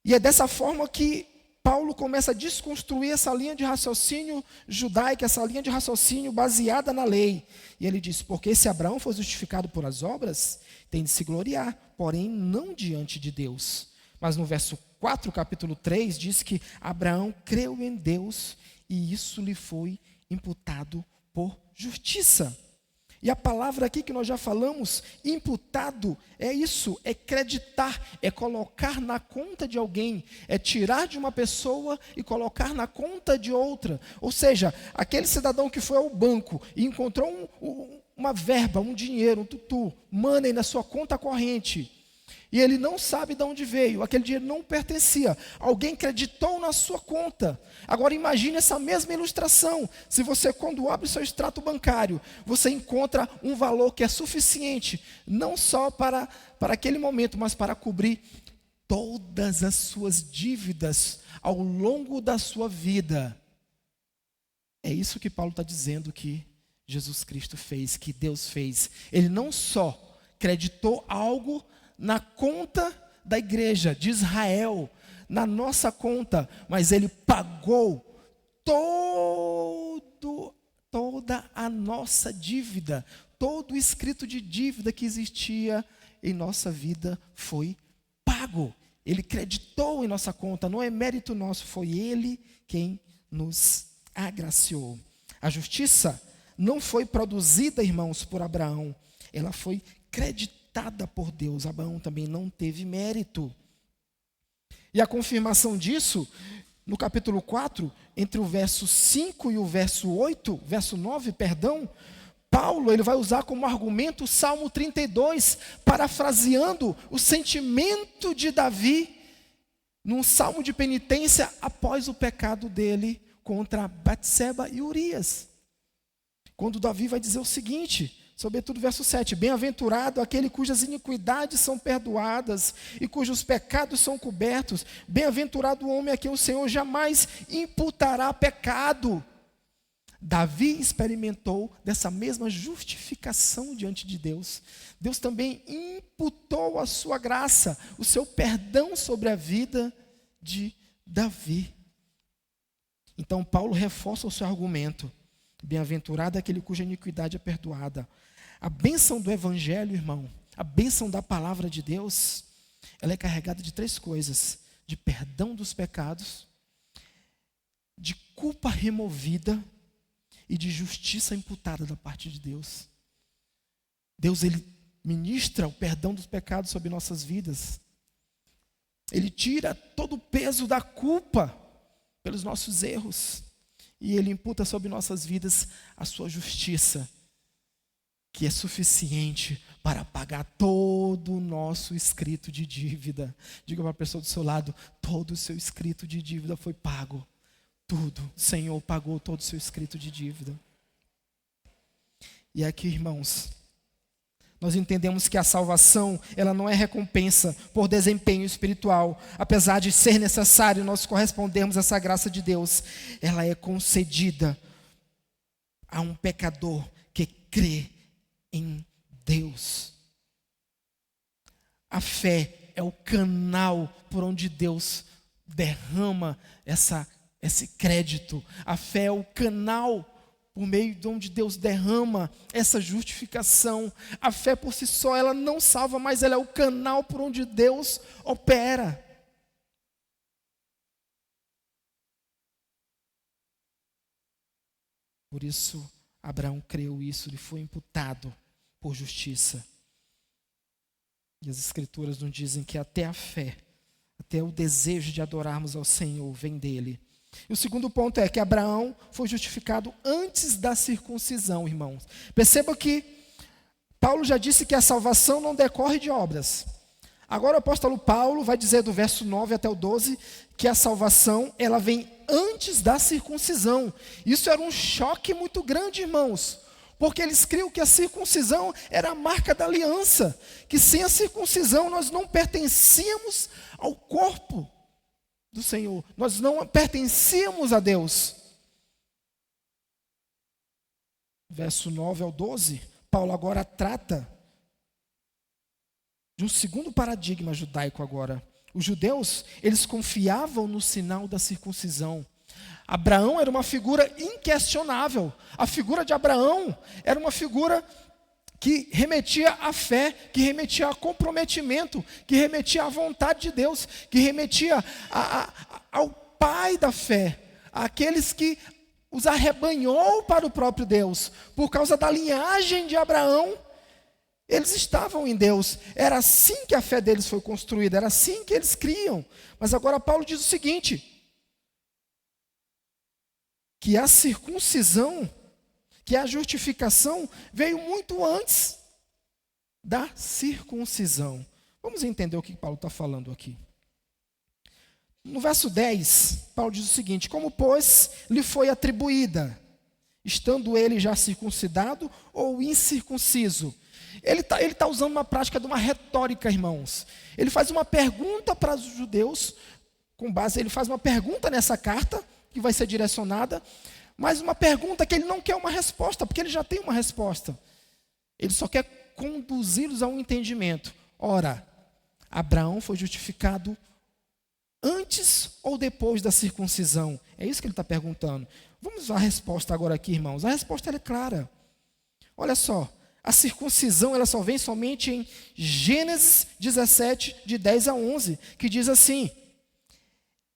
E é dessa forma que Paulo começa a desconstruir essa linha de raciocínio judaica, essa linha de raciocínio baseada na lei. E ele diz, porque se Abraão foi justificado por as obras, tem de se gloriar, porém não diante de Deus. Mas no verso 4, capítulo 3, diz que Abraão creu em Deus e isso lhe foi imputado por justiça. E a palavra aqui que nós já falamos, imputado, é isso, é creditar, é colocar na conta de alguém, é tirar de uma pessoa e colocar na conta de outra. Ou seja, aquele cidadão que foi ao banco e encontrou uma verba, um dinheiro, um tutu, money na sua conta corrente, e ele não sabe de onde veio, aquele dinheiro não pertencia, alguém creditou na sua conta. Agora imagine essa mesma ilustração, se você quando abre seu extrato bancário, você encontra um valor que é suficiente, não só para aquele momento, mas para cobrir todas as suas dívidas ao longo da sua vida. É isso que Paulo está dizendo que Jesus Cristo fez, que Deus fez. Ele não só creditou algo na conta da igreja de Israel, na nossa conta, mas ele pagou toda a nossa dívida, todo o escrito de dívida que existia em nossa vida foi pago. Ele creditou em nossa conta, não é mérito nosso, foi ele quem nos agraciou. A justiça não foi produzida, irmãos, por Abraão, ela foi creditada por Deus. Abraão também não teve mérito. E a confirmação disso, no capítulo 4, entre o verso 5 e o verso 8, verso 9, perdão, Paulo ele vai usar como argumento o Salmo 32, parafraseando o sentimento de Davi, num salmo de penitência após o pecado dele contra Batseba e Urias. Quando Davi vai dizer o seguinte, sobretudo verso 7, bem-aventurado aquele cujas iniquidades são perdoadas e cujos pecados são cobertos, bem-aventurado o homem a quem o Senhor jamais imputará pecado. Davi experimentou dessa mesma justificação diante de Deus. Deus também imputou a sua graça, o seu perdão sobre a vida de Davi. Então Paulo reforça o seu argumento. Bem-aventurado aquele cuja iniquidade é perdoada. A bênção do evangelho, irmão, a bênção da palavra de Deus, ela é carregada de 3 coisas: de perdão dos pecados, de culpa removida e de justiça imputada da parte de Deus. Deus, ele ministra o perdão dos pecados sobre nossas vidas. Ele tira todo o peso da culpa pelos nossos erros. E ele imputa sobre nossas vidas a sua justiça, que é suficiente para pagar todo o nosso escrito de dívida. Diga para a pessoa do seu lado, todo o seu escrito de dívida foi pago. Tudo, o Senhor pagou todo o seu escrito de dívida. E aqui, irmãos, nós entendemos que a salvação, ela não é recompensa por desempenho espiritual. Apesar de ser necessário nós correspondermos a essa graça de Deus, ela é concedida a um pecador que crê em Deus. A fé é o canal por onde Deus derrama esse crédito. A fé é o canal por meio de onde Deus derrama essa justificação. A fé por si só, ela não salva, mas ela é o canal por onde Deus opera. Por isso, Abraão creu isso, lhe foi imputado por justiça. E as Escrituras nos dizem que até a fé, até o desejo de adorarmos ao Senhor vem dele. E o segundo ponto é que Abraão foi justificado antes da circuncisão, irmãos. Perceba que Paulo já disse que a salvação não decorre de obras. Agora o apóstolo Paulo vai dizer do verso 9 até o 12 que a salvação, ela vem antes da circuncisão. Isso era um choque muito grande, irmãos, porque eles criam que a circuncisão era a marca da aliança, que sem a circuncisão nós não pertencíamos ao corpo do Senhor, nós não pertencíamos a Deus. Verso 9 ao 12, Paulo agora trata de um segundo paradigma judaico agora. Os judeus, eles confiavam no sinal da circuncisão. Abraão era uma figura inquestionável. A figura de Abraão era uma figura que remetia à fé, que remetia a comprometimento, que remetia à vontade de Deus, que remetia ao pai da fé, àqueles que os arrebanhou para o próprio Deus. Por causa da linhagem de Abraão, eles estavam em Deus. Era assim que a fé deles foi construída, era assim que eles criam. Mas agora Paulo diz o seguinte, que a circuncisão, que a justificação veio muito antes da circuncisão. Vamos entender o que Paulo está falando aqui. No verso 10, Paulo diz o seguinte: como, pois, lhe foi atribuída, estando ele já circuncidado ou incircunciso? Ele tá usando uma prática de uma retórica, irmãos. Ele faz uma pergunta para os judeus, ele faz uma pergunta nessa carta, que vai ser direcionada, mas uma pergunta que ele não quer uma resposta, porque ele já tem uma resposta. Ele só quer conduzi-los a um entendimento. Ora, Abraão foi justificado antes ou depois da circuncisão? É isso que ele está perguntando. Vamos à resposta agora aqui, irmãos. A resposta é clara. Olha só, a circuncisão ela só vem somente em Gênesis 17, de 10 a 11, que diz assim: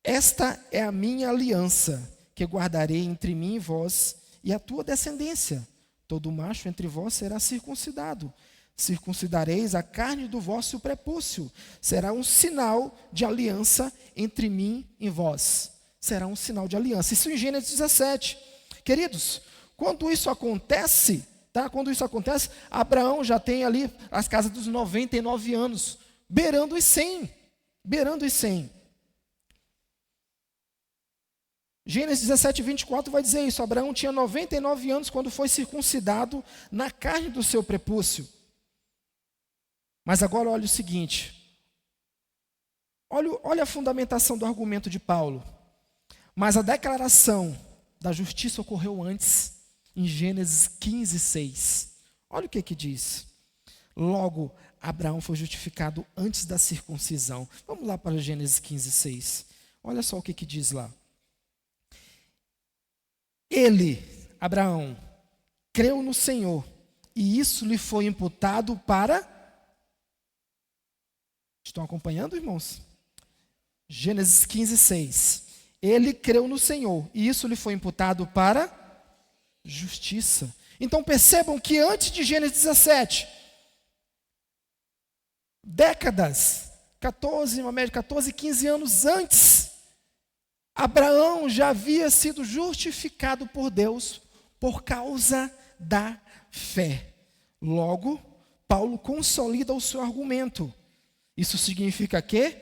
esta é a minha aliança, que guardarei entre mim e vós e a tua descendência. Todo macho entre vós será circuncidado. Circuncidareis a carne do vosso prepúcio. Será um sinal de aliança entre mim e vós. Será um sinal de aliança. Isso em Gênesis 17. Queridos, quando isso acontece, Abraão já tem ali as casas dos 99 anos, beirando os 100. Gênesis 17, 24 vai dizer isso. Abraão tinha 99 anos quando foi circuncidado na carne do seu prepúcio. Mas agora olha o seguinte. Olha a fundamentação do argumento de Paulo. Mas a declaração da justiça ocorreu antes, em Gênesis 15, 6. Olha o que diz. Logo, Abraão foi justificado antes da circuncisão. Vamos lá para Gênesis 15, 6. Olha só o que diz lá. Ele, Abraão, creu no Senhor, e isso lhe foi imputado para... Estão acompanhando, irmãos? Gênesis 15, 6. Ele creu no Senhor, e isso lhe foi imputado para justiça. Então percebam que antes de Gênesis 17, décadas, 14, 15 anos antes, Abraão já havia sido justificado por Deus por causa da fé. Logo, Paulo consolida o seu argumento. Isso significa que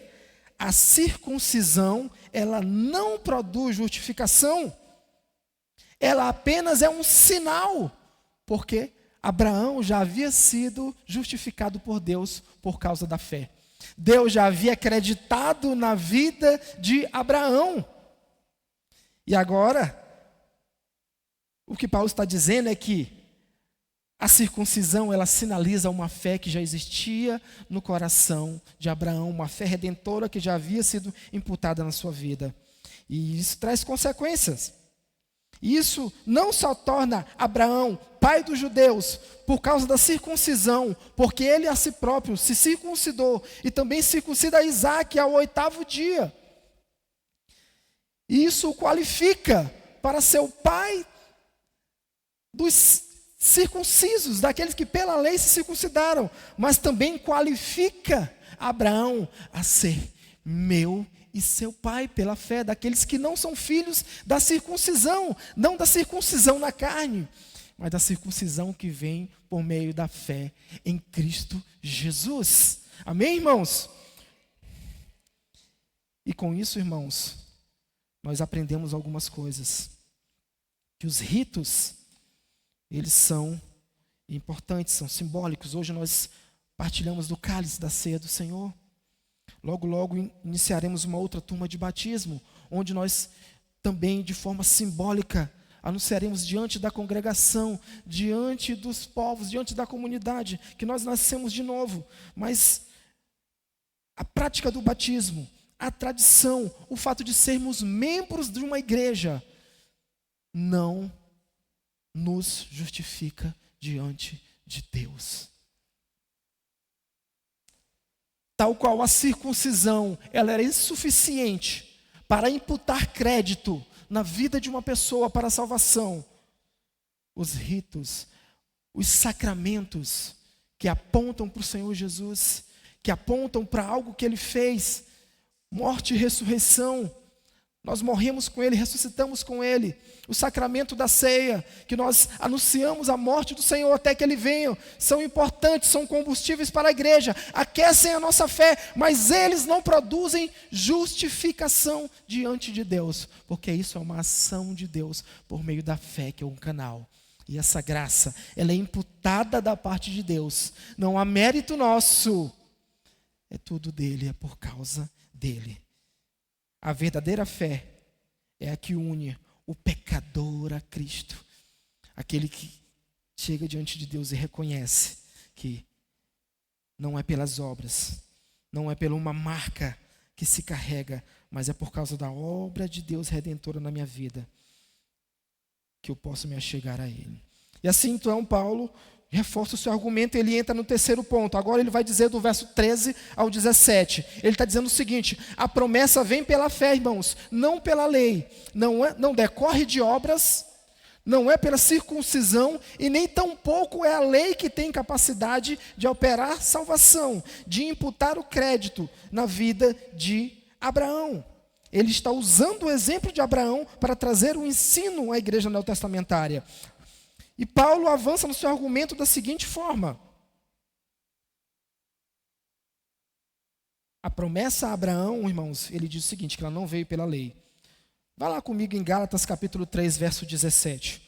a circuncisão, ela não produz justificação. Ela apenas é um sinal, porque Abraão já havia sido justificado por Deus por causa da fé. Deus já havia acreditado na vida de Abraão. E agora, o que Paulo está dizendo é que a circuncisão, ela sinaliza uma fé que já existia no coração de Abraão, uma fé redentora que já havia sido imputada na sua vida. E isso traz consequências. Isso não só torna Abraão pai dos judeus por causa da circuncisão, porque ele a si próprio se circuncidou e também circuncida Isaque ao 8º dia. E isso o qualifica para ser o pai dos circuncisos, daqueles que pela lei se circuncidaram, mas também qualifica Abraão a ser meu e seu pai pela fé, daqueles que não são filhos da circuncisão, não da circuncisão na carne, mas da circuncisão que vem por meio da fé em Cristo Jesus. Amém, irmãos? E com isso, irmãos, nós aprendemos algumas coisas. Que os ritos, eles são importantes, são simbólicos. Hoje nós partilhamos do cálice da ceia do Senhor. Logo, logo iniciaremos uma outra turma de batismo, onde nós também, de forma simbólica, anunciaremos diante da congregação, diante dos povos, diante da comunidade, que nós nascemos de novo. Mas a prática do batismo, a tradição, o fato de sermos membros de uma igreja, não nos justifica diante de Deus. Tal qual a circuncisão, ela era insuficiente para imputar crédito na vida de uma pessoa para a salvação. Os ritos, os sacramentos que apontam para o Senhor Jesus, que apontam para algo que Ele fez, morte e ressurreição. Nós morremos com Ele, ressuscitamos com Ele. O sacramento da ceia, que nós anunciamos a morte do Senhor até que Ele venha, são importantes, são combustíveis para a igreja, aquecem a nossa fé, mas eles não produzem justificação diante de Deus, porque isso é uma ação de Deus por meio da fé, que é um canal. E essa graça, ela é imputada da parte de Deus, não há mérito nosso, é tudo dele, é por causa dele. A verdadeira fé é a que une o pecador a Cristo. Aquele que chega diante de Deus e reconhece que não é pelas obras, não é pela uma marca que se carrega, mas é por causa da obra de Deus redentora na minha vida que eu posso me achegar a Ele. E assim então Paulo reforça o seu argumento, ele entra no terceiro ponto. Agora ele vai dizer do verso 13 ao 17. Ele está dizendo o seguinte: a promessa vem pela fé, irmãos, não pela lei. Não decorre de obras, não é pela circuncisão, e nem tampouco é a lei que tem capacidade de operar salvação, de imputar o crédito na vida de Abraão. Ele está usando o exemplo de Abraão para trazer um ensino à igreja neotestamentária. E Paulo avança no seu argumento da seguinte forma: a promessa a Abraão, irmãos, ele diz o seguinte, que ela não veio pela lei. Vá lá comigo em Gálatas capítulo 3, verso 17.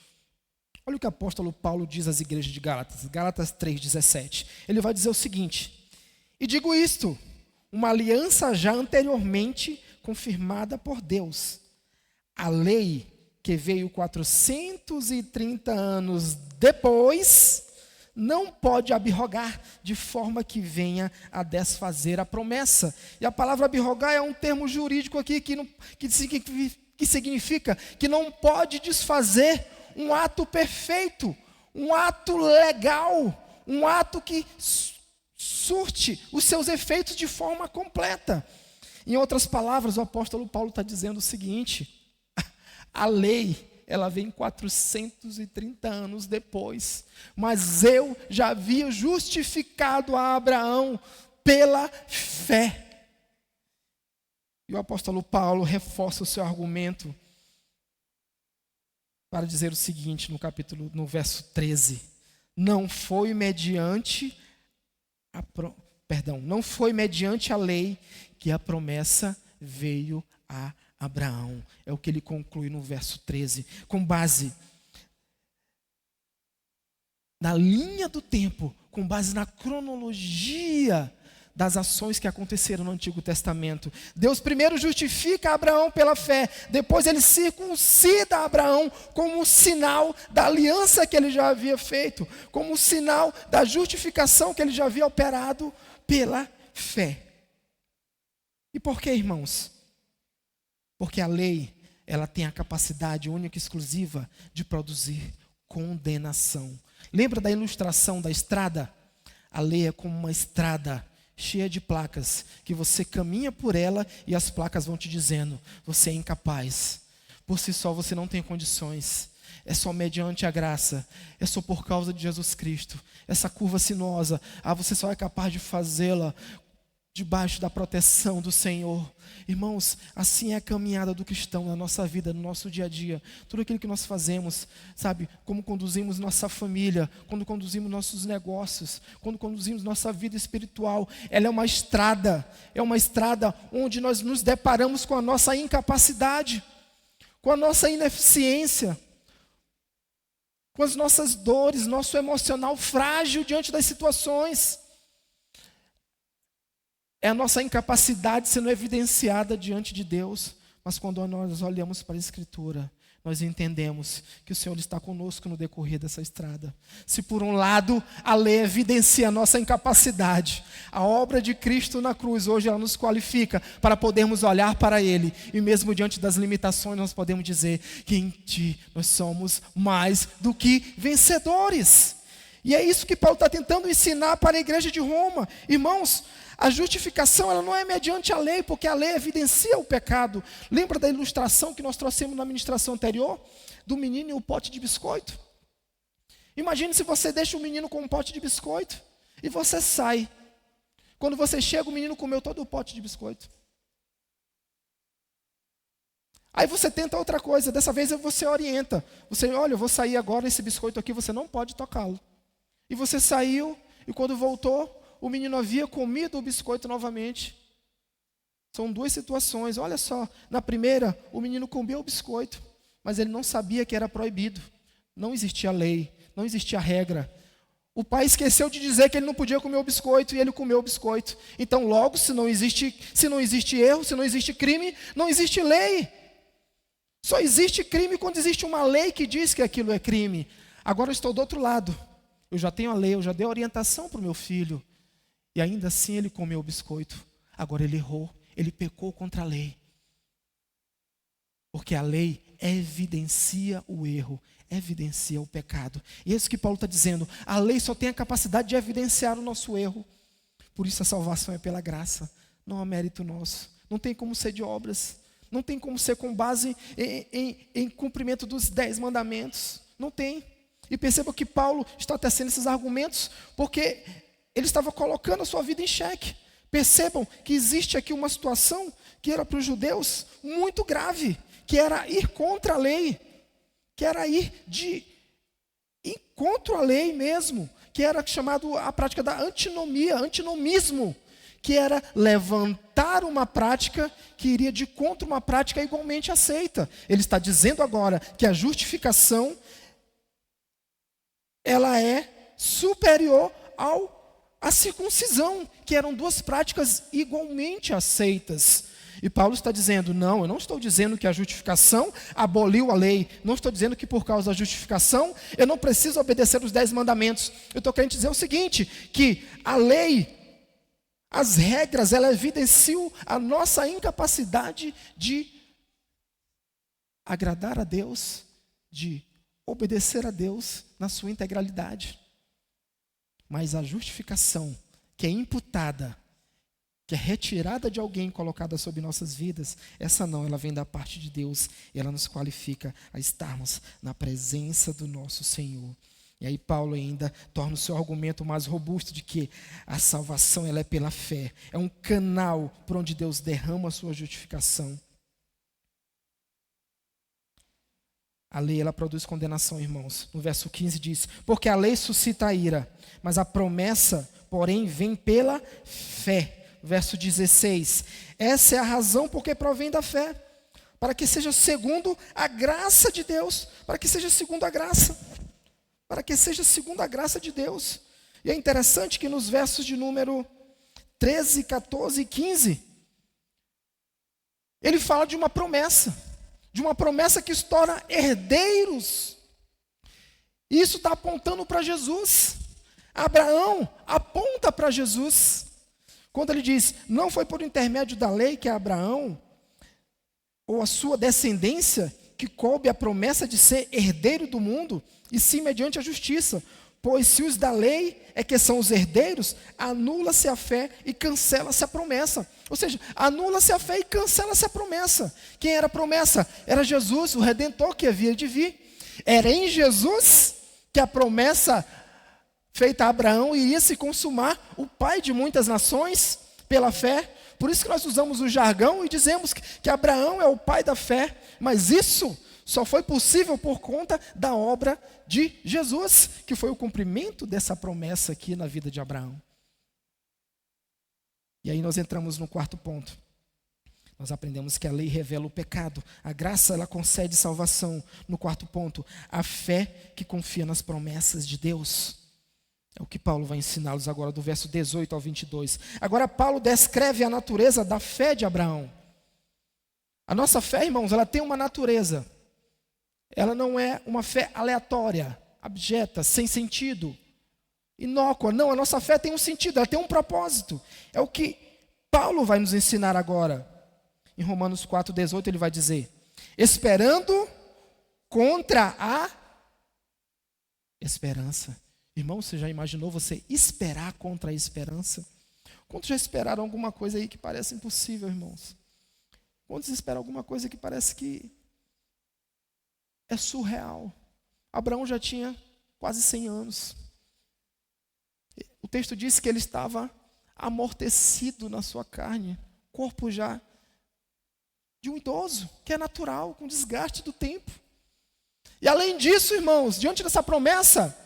Olha o que o apóstolo Paulo diz às igrejas de Gálatas, Gálatas 3, 17. Ele vai dizer o seguinte: e digo isto, uma aliança já anteriormente confirmada por Deus. A lei que veio 430 anos depois, não pode abrogar de forma que venha a desfazer a promessa. E a palavra abrogar é um termo jurídico aqui que significa que não pode desfazer um ato perfeito, um ato legal, um ato que surte os seus efeitos de forma completa. Em outras palavras, o apóstolo Paulo está dizendo o seguinte: a lei, ela vem 430 anos depois, mas eu já havia justificado a Abraão pela fé. E o apóstolo Paulo reforça o seu argumento para dizer o seguinte no verso 13: não foi mediante a lei que a promessa veio a Abraão. É o que ele conclui no verso 13, com base na linha do tempo, com base na cronologia das ações que aconteceram no Antigo Testamento. Deus primeiro justifica Abraão pela fé, depois ele circuncida Abraão como um sinal da aliança que ele já havia feito, como um sinal da justificação que ele já havia operado pela fé. E por que, irmãos? Porque a lei, ela tem a capacidade única e exclusiva de produzir condenação. Lembra da ilustração da estrada? A lei é como uma estrada cheia de placas, que você caminha por ela e as placas vão te dizendo: você é incapaz, por si só você não tem condições, é só mediante a graça, é só por causa de Jesus Cristo. Essa curva sinuosa, você só é capaz de fazê-la debaixo da proteção do Senhor. Irmãos, assim é a caminhada do cristão na nossa vida, no nosso dia a dia. Tudo aquilo que nós fazemos, sabe, como conduzimos nossa família, quando conduzimos nossos negócios, quando conduzimos nossa vida espiritual, ela é uma estrada onde nós nos deparamos com a nossa incapacidade, com a nossa ineficiência, com as nossas dores, nosso emocional frágil diante das situações. É a nossa incapacidade sendo evidenciada diante de Deus. Mas quando nós olhamos para a Escritura, nós entendemos que o Senhor está conosco no decorrer dessa estrada. Se por um lado a lei evidencia a nossa incapacidade, a obra de Cristo na cruz hoje ela nos qualifica para podermos olhar para Ele. E mesmo diante das limitações nós podemos dizer que em Ti nós somos mais do que vencedores. E é isso que Paulo está tentando ensinar para a igreja de Roma. Irmãos, a justificação ela não é mediante a lei, porque a lei evidencia o pecado. Lembra da ilustração que nós trouxemos na ministração anterior? Do menino e o pote de biscoito? Imagine se você deixa o menino com um pote de biscoito e você sai. Quando você chega, o menino comeu todo o pote de biscoito. Aí você tenta outra coisa, dessa vez você orienta. Você, olha, eu vou sair agora, esse biscoito aqui, você não pode tocá-lo. E você saiu, e quando voltou, o menino havia comido o biscoito novamente. São duas situações. Olha só, na primeira, o menino comeu o biscoito, mas ele não sabia que era proibido. Não existia lei, não existia regra. O pai esqueceu de dizer que ele não podia comer o biscoito e ele comeu o biscoito. Então, logo, se não existe erro, se não existe crime, não existe lei. Só existe crime quando existe uma lei que diz que aquilo é crime. Agora eu estou do outro lado. Eu já tenho a lei, eu já dei orientação para o meu filho. E ainda assim ele comeu o biscoito. Agora ele errou, ele pecou contra a lei. Porque a lei evidencia o erro, evidencia o pecado. E é isso que Paulo está dizendo. A lei só tem a capacidade de evidenciar o nosso erro. Por isso a salvação é pela graça, não há mérito nosso. Não tem como ser de obras. Não tem como ser com base em cumprimento dos 10 mandamentos. Não tem. E perceba que Paulo está tecendo esses argumentos porque ele estava colocando a sua vida em xeque. Percebam que existe aqui uma situação que era para os judeus muito grave, que era ir contra a lei, que era ir contra a lei mesmo, que era chamado a prática da antinomia, antinomismo, que era levantar uma prática que iria de contra uma prática igualmente aceita. Ele está dizendo agora que a justificação ela é superior à circuncisão, que eram duas práticas igualmente aceitas. E Paulo está dizendo, não, eu não estou dizendo que a justificação aboliu a lei, não estou dizendo que por causa da justificação eu não preciso obedecer os 10 mandamentos. Eu estou querendo dizer o seguinte, que a lei, as regras, ela evidenciam a nossa incapacidade de agradar a Deus, de obedecer a Deus na sua integralidade. Mas a justificação que é imputada, que é retirada de alguém colocada sobre nossas vidas, essa não, ela vem da parte de Deus e ela nos qualifica a estarmos na presença do nosso Senhor. E aí Paulo ainda torna o seu argumento mais robusto de que a salvação ela é pela fé, é um canal por onde Deus derrama a sua justificação. A lei, ela produz condenação, irmãos. No verso 15 diz, porque a lei suscita a ira, mas a promessa, porém, vem pela fé. Verso 16, essa é a razão porque provém da fé, para que seja segundo a graça de Deus, para que seja segundo a graça de Deus. E é interessante que nos versos de número 13, 14 e 15, ele fala de uma promessa que os torna herdeiros. Isso está apontando para Jesus. Abraão aponta para Jesus. Quando ele diz, não foi por intermédio da lei que Abraão ou a sua descendência, que coube a promessa de ser herdeiro do mundo, e sim mediante a justiça. Pois se os da lei é que são os herdeiros, anula-se a fé e cancela-se a promessa. Ou seja, anula-se a fé e cancela-se a promessa. Quem era a promessa? Era Jesus, o Redentor que havia de vir. Era em Jesus que a promessa feita a Abraão iria se consumar, o pai de muitas nações, pela fé. Por isso que nós usamos o jargão e dizemos que Abraão é o pai da fé, mas isso só foi possível por conta da obra de Jesus, que foi o cumprimento dessa promessa aqui na vida de Abraão. E aí nós entramos no quarto ponto. Nós aprendemos que a lei revela o pecado, a graça ela concede salvação. No quarto ponto, a fé que confia nas promessas de Deus. É o que Paulo vai ensiná-los agora do verso 18 ao 22. Agora Paulo descreve a natureza da fé de Abraão. A nossa fé, irmãos, ela tem uma natureza. Ela não é uma fé aleatória, abjeta, sem sentido, inócua. Não, a nossa fé tem um sentido, ela tem um propósito. É o que Paulo vai nos ensinar agora. Em Romanos 4,18 ele vai dizer: esperando contra a esperança. Irmão, você já imaginou você esperar contra a esperança? Quantos já esperaram alguma coisa aí que parece impossível, irmãos? Quantos esperam alguma coisa que parece que é surreal? Abraão já tinha quase 100 anos. O texto diz que ele estava amortecido na sua carne, corpo já de um idoso, que é natural, com desgaste do tempo. E além disso, irmãos, diante dessa promessa,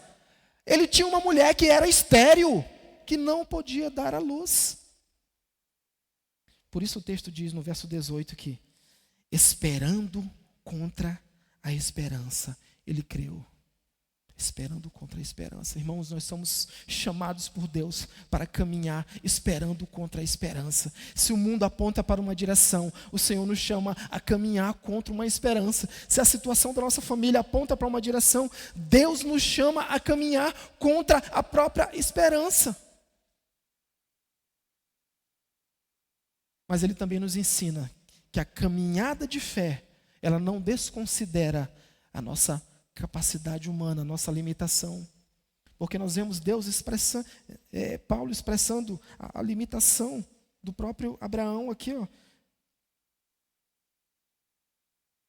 ele tinha uma mulher que era estéril, que não podia dar à luz. Por isso o texto diz no verso 18 que, esperando contra a esperança, ele creu. Esperando contra a esperança. Irmãos, nós somos chamados por Deus para caminhar esperando contra a esperança. Se o mundo aponta para uma direção, o Senhor nos chama a caminhar contra uma esperança. Se a situação da nossa família aponta para uma direção, Deus nos chama a caminhar contra a própria esperança. Mas Ele também nos ensina que a caminhada de fé, ela não desconsidera a nossa capacidade humana, a nossa limitação. Porque nós vemos Deus expressando, Paulo expressando a limitação do próprio Abraão aqui, ó.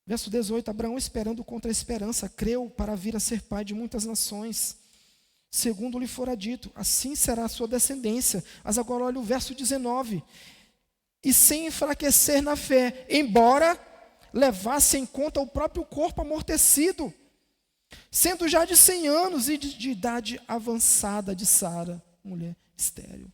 Verso 18, Abraão esperando contra a esperança, creu para vir a ser pai de muitas nações. Segundo lhe fora dito, assim será a sua descendência. Mas agora olha o verso 19. E sem enfraquecer na fé, embora levasse em conta o próprio corpo amortecido, sendo já de 100 anos e de idade avançada de Sara, mulher estéril.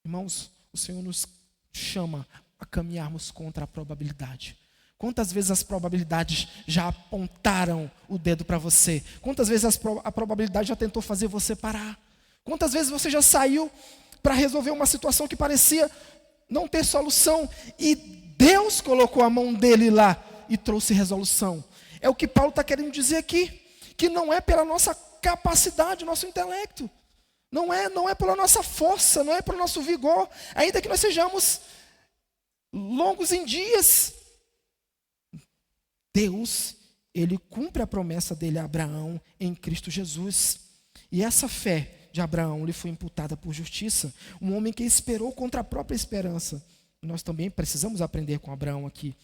Irmãos, o Senhor nos chama a caminharmos contra a probabilidade. Quantas vezes as probabilidades já apontaram o dedo para você? Quantas vezes a probabilidade já tentou fazer você parar? Quantas vezes você já saiu para resolver uma situação que parecia não ter solução e Deus colocou a mão dele lá e trouxe resolução? É o que Paulo está querendo dizer aqui, que não é pela nossa capacidade, nosso intelecto, não é pela nossa força, não é pelo nosso vigor, ainda que nós sejamos longos em dias. Deus, Ele cumpre a promessa dele a Abraão em Cristo Jesus. E essa fé de Abraão lhe foi imputada por justiça, um homem que esperou contra a própria esperança. Nós também precisamos aprender com Abraão aqui,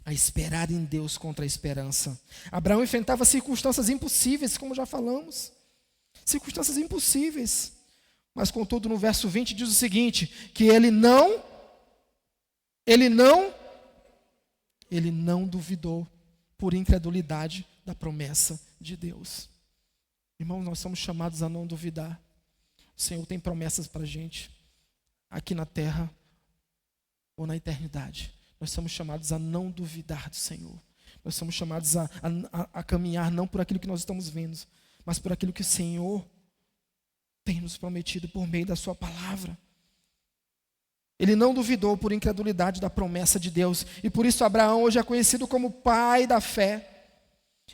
a esperar em Deus contra a esperança. Abraão enfrentava circunstâncias impossíveis, como já falamos. Circunstâncias impossíveis. Mas contudo no verso 20 diz o seguinte, que ele não duvidou por incredulidade da promessa de Deus. Irmãos, nós somos chamados a não duvidar. O Senhor tem promessas para a gente, aqui na terra ou na eternidade. Nós somos chamados a não duvidar do Senhor. Nós somos chamados a caminhar não por aquilo que nós estamos vendo, mas por aquilo que o Senhor tem nos prometido por meio da sua palavra. Ele não duvidou por incredulidade da promessa de Deus. E por isso Abraão hoje é conhecido como pai da fé.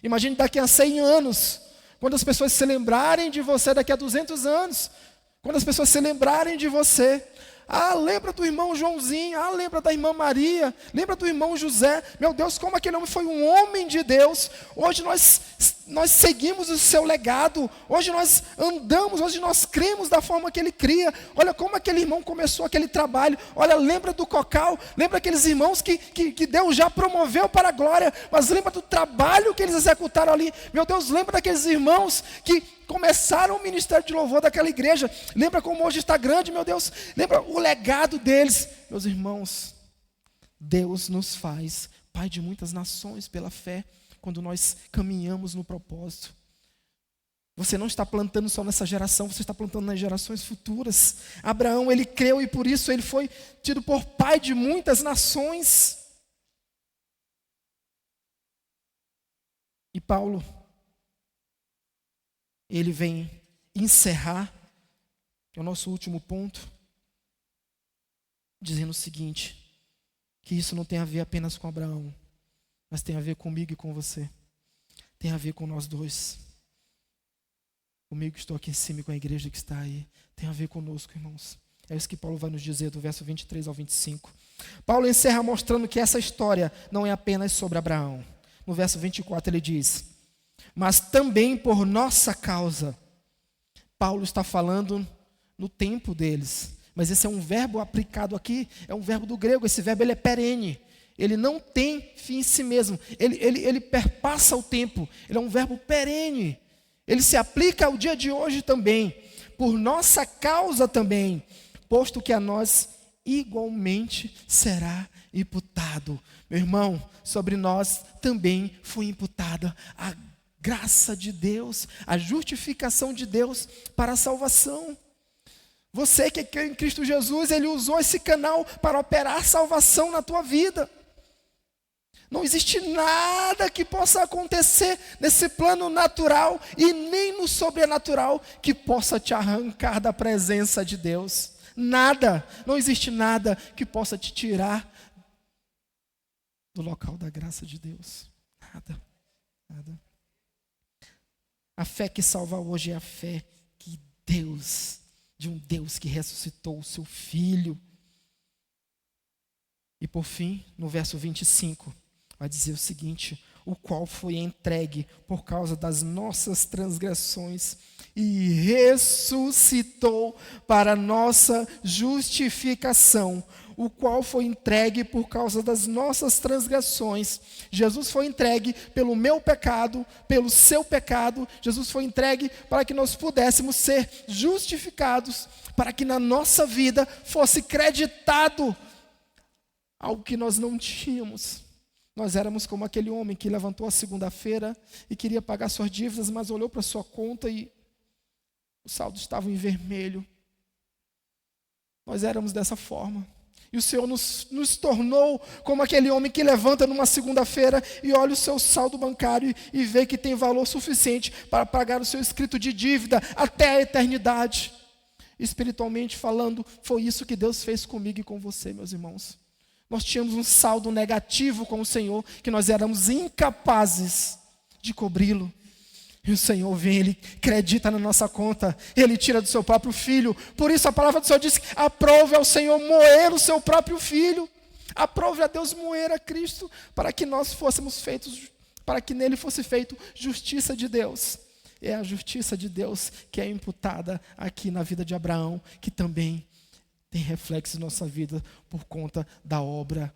Imagine daqui a 100 anos, quando as pessoas se lembrarem de você, daqui a 200 anos, quando as pessoas se lembrarem de você, Ah, lembra do irmão Joãozinho. Ah, lembra da irmã Maria. Lembra do irmão José. Meu Deus, como aquele homem foi um homem de Deus. Hoje nós seguimos o seu legado. Hoje nós andamos, hoje nós cremos da forma que ele cria. Olha como aquele irmão começou aquele trabalho. Olha, lembra do Cocal. Lembra aqueles irmãos que Deus já promoveu para a glória. Mas lembra do trabalho que eles executaram ali. Meu Deus, lembra daqueles irmãos que começaram o ministério de louvor daquela igreja. Lembra como hoje está grande, meu Deus. Lembra o legado deles. Meus irmãos, Deus nos faz Pai de muitas nações pela fé, quando nós caminhamos no propósito. Você não está plantando só nessa geração, você está plantando nas gerações futuras. Abraão, ele creu e por isso ele foi tido por pai de muitas nações. E Paulo, ele vem encerrar, que é o nosso último ponto, dizendo o seguinte, que isso não tem a ver apenas com Abraão, mas tem a ver comigo e com você. Tem a ver com nós dois. Comigo que estou aqui em cima e com a igreja que está aí. Tem a ver conosco, irmãos. É isso que Paulo vai nos dizer do verso 23 ao 25. Paulo encerra mostrando que essa história não é apenas sobre Abraão. No verso 24 ele diz: mas também por nossa causa. Paulo está falando no tempo deles. Mas esse é um verbo aplicado aqui, é um verbo do grego. Esse verbo ele é perene. Ele não tem fim em si mesmo. Ele perpassa o tempo. Ele é um verbo perene. Ele se aplica ao dia de hoje também. Por nossa causa também. Posto que a nós igualmente será imputado. Meu irmão, sobre nós também foi imputada a graça de Deus, a justificação de Deus para a salvação. Você que crê em Cristo Jesus, Ele usou esse canal para operar salvação na tua vida. Não existe nada que possa acontecer nesse plano natural e nem no sobrenatural que possa te arrancar da presença de Deus. Nada, não existe nada que possa te tirar do local da graça de Deus. Nada, nada. A fé que salva hoje é a fé que de um Deus que ressuscitou o seu Filho. E por fim, no verso 25, vai dizer o seguinte: o qual foi entregue por causa das nossas transgressões e ressuscitou para nossa justificação. O qual foi entregue por causa das nossas transgressões. Jesus foi entregue pelo meu pecado, pelo seu pecado. Jesus foi entregue para que nós pudéssemos ser justificados, para que na nossa vida fosse creditado algo que nós não tínhamos. Nós éramos como aquele homem que levantou a segunda-feira e queria pagar suas dívidas, mas olhou para sua conta e o saldo estava em vermelho. Nós éramos dessa forma. E o Senhor nos tornou como aquele homem que levanta numa segunda-feira e olha o seu saldo bancário e vê que tem valor suficiente para pagar o seu escrito de dívida até a eternidade. Espiritualmente falando, foi isso que Deus fez comigo e com você, meus irmãos. Nós tínhamos um saldo negativo com o Senhor, que nós éramos incapazes de cobri-lo. E o Senhor vem, Ele acredita na nossa conta, Ele tira do seu próprio Filho. Por isso a palavra do Senhor diz: aprove ao Senhor moer o seu próprio Filho. Aprove a Deus moer a Cristo, para que nós fôssemos feitos, para que nele fosse feito justiça de Deus. É a justiça de Deus que é imputada aqui na vida de Abraão, que também tem reflexo em nossa vida por conta da obra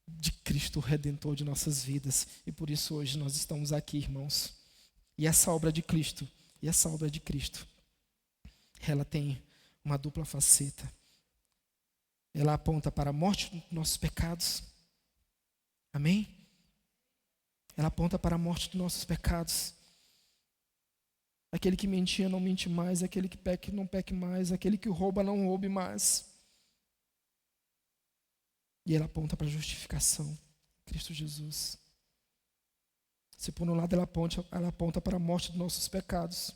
de Cristo Redentor de nossas vidas. E por isso hoje nós estamos aqui, irmãos. E essa obra de Cristo, ela tem uma dupla faceta. Ela aponta para a morte dos nossos pecados. Amém? Ela aponta para a morte dos nossos pecados. Aquele que mentia não mente mais, aquele que peca não peque mais, aquele que rouba não roube mais. E ela aponta para a justificação, Cristo Jesus. Se por um lado ela aponta para a morte dos nossos pecados,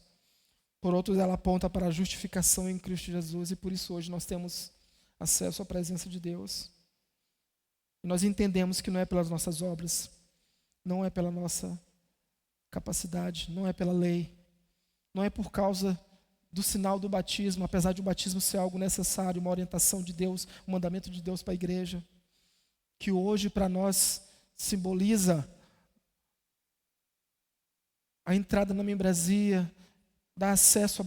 por outro ela aponta para a justificação em Cristo Jesus, e por isso hoje nós temos acesso à presença de Deus. E nós entendemos que não é pelas nossas obras, não é pela nossa capacidade, não é pela lei, não é por causa do sinal do batismo, apesar de o batismo ser algo necessário, uma orientação de Deus, um mandamento de Deus para a igreja, que hoje para nós simboliza a entrada na membresia, dá acesso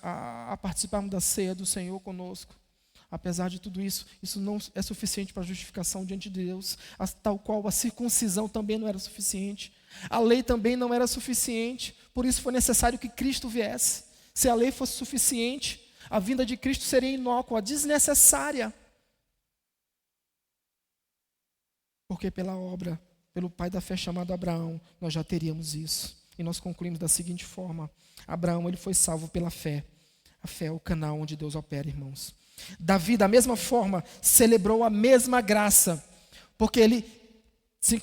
a participarmos da ceia do Senhor conosco. Apesar de tudo isso, isso não é suficiente para a justificação diante de Deus, tal qual a circuncisão também não era suficiente, a lei também não era suficiente, por isso foi necessário que Cristo viesse. Se a lei fosse suficiente, a vinda de Cristo seria inócua, desnecessária. Porque pela obra, pelo pai da fé chamado Abraão, nós já teríamos isso. E nós concluímos da seguinte forma: Abraão, ele foi salvo pela fé. A fé é o canal onde Deus opera, irmãos. Davi, da mesma forma, celebrou a mesma graça, porque ele se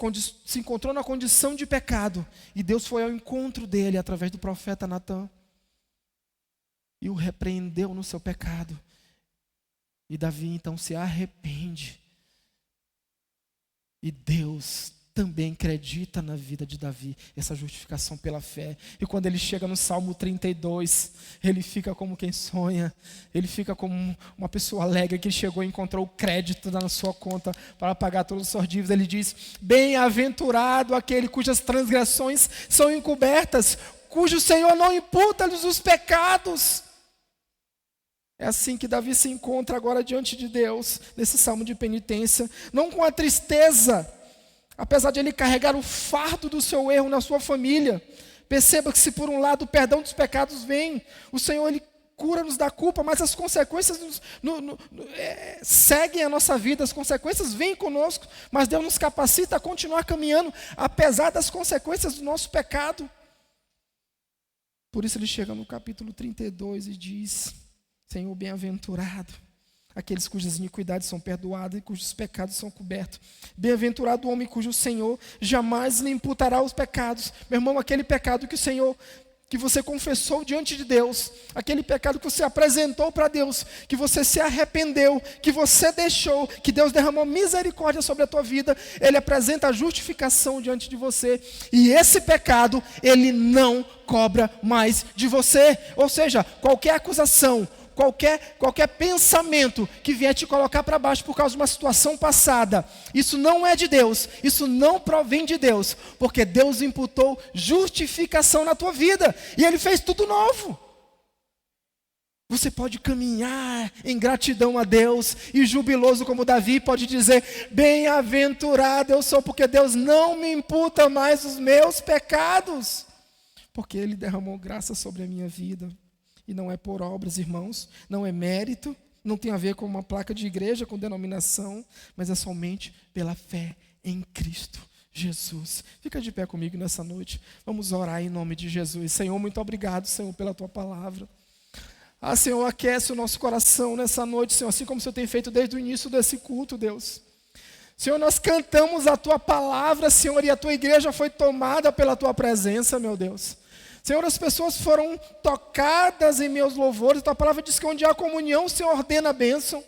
encontrou na condição de pecado, e Deus foi ao encontro dele através do profeta Natã, e o repreendeu no seu pecado. E Davi então se arrepende, e Deus também acredita na vida de Davi, essa justificação pela fé. E quando ele chega no Salmo 32, ele fica como quem sonha, ele fica como uma pessoa alegre que chegou e encontrou o crédito na sua conta para pagar todas as suas dívidas. Ele diz: bem-aventurado aquele cujas transgressões são encobertas, cujo Senhor não imputa-lhes os pecados. É assim que Davi se encontra agora diante de Deus, nesse salmo de penitência, não com a tristeza, apesar de ele carregar o fardo do seu erro na sua família. Perceba que se por um lado o perdão dos pecados vem, o Senhor ele cura-nos da culpa, mas as consequências seguem a nossa vida, as consequências vêm conosco, mas Deus nos capacita a continuar caminhando, apesar das consequências do nosso pecado. Por isso ele chega no capítulo 32 e diz: Senhor, bem-aventurado aqueles cujas iniquidades são perdoadas e cujos pecados são cobertos. Bem-aventurado o homem cujo Senhor jamais lhe imputará os pecados. Meu irmão, aquele pecado que o Senhor, que você confessou diante de Deus, aquele pecado que você apresentou para Deus, que você se arrependeu, que você deixou, que Deus derramou misericórdia sobre a tua vida, Ele apresenta a justificação diante de você, e esse pecado, Ele não cobra mais de você. Ou seja, qualquer acusação, qualquer pensamento que vier te colocar para baixo por causa de uma situação passada, isso não é de Deus, isso não provém de Deus, porque Deus imputou justificação na tua vida, e Ele fez tudo novo. Você pode caminhar em gratidão a Deus, e jubiloso como Davi pode dizer: bem-aventurado eu sou, porque Deus não me imputa mais os meus pecados, porque Ele derramou graça sobre a minha vida. E não é por obras, irmãos, não é mérito, não tem a ver com uma placa de igreja, com denominação, mas é somente pela fé em Cristo Jesus. Fica de pé comigo nessa noite, vamos orar em nome de Jesus. Senhor, muito obrigado, Senhor, pela Tua palavra. Senhor, aquece o nosso coração nessa noite, Senhor, assim como o Senhor tem feito desde o início desse culto, Deus. Senhor, nós cantamos a Tua palavra, Senhor, e a Tua igreja foi tomada pela Tua presença, meu Deus. Senhor, as pessoas foram tocadas em meus louvores. Tua palavra diz que onde há comunhão, o Senhor ordena a bênção.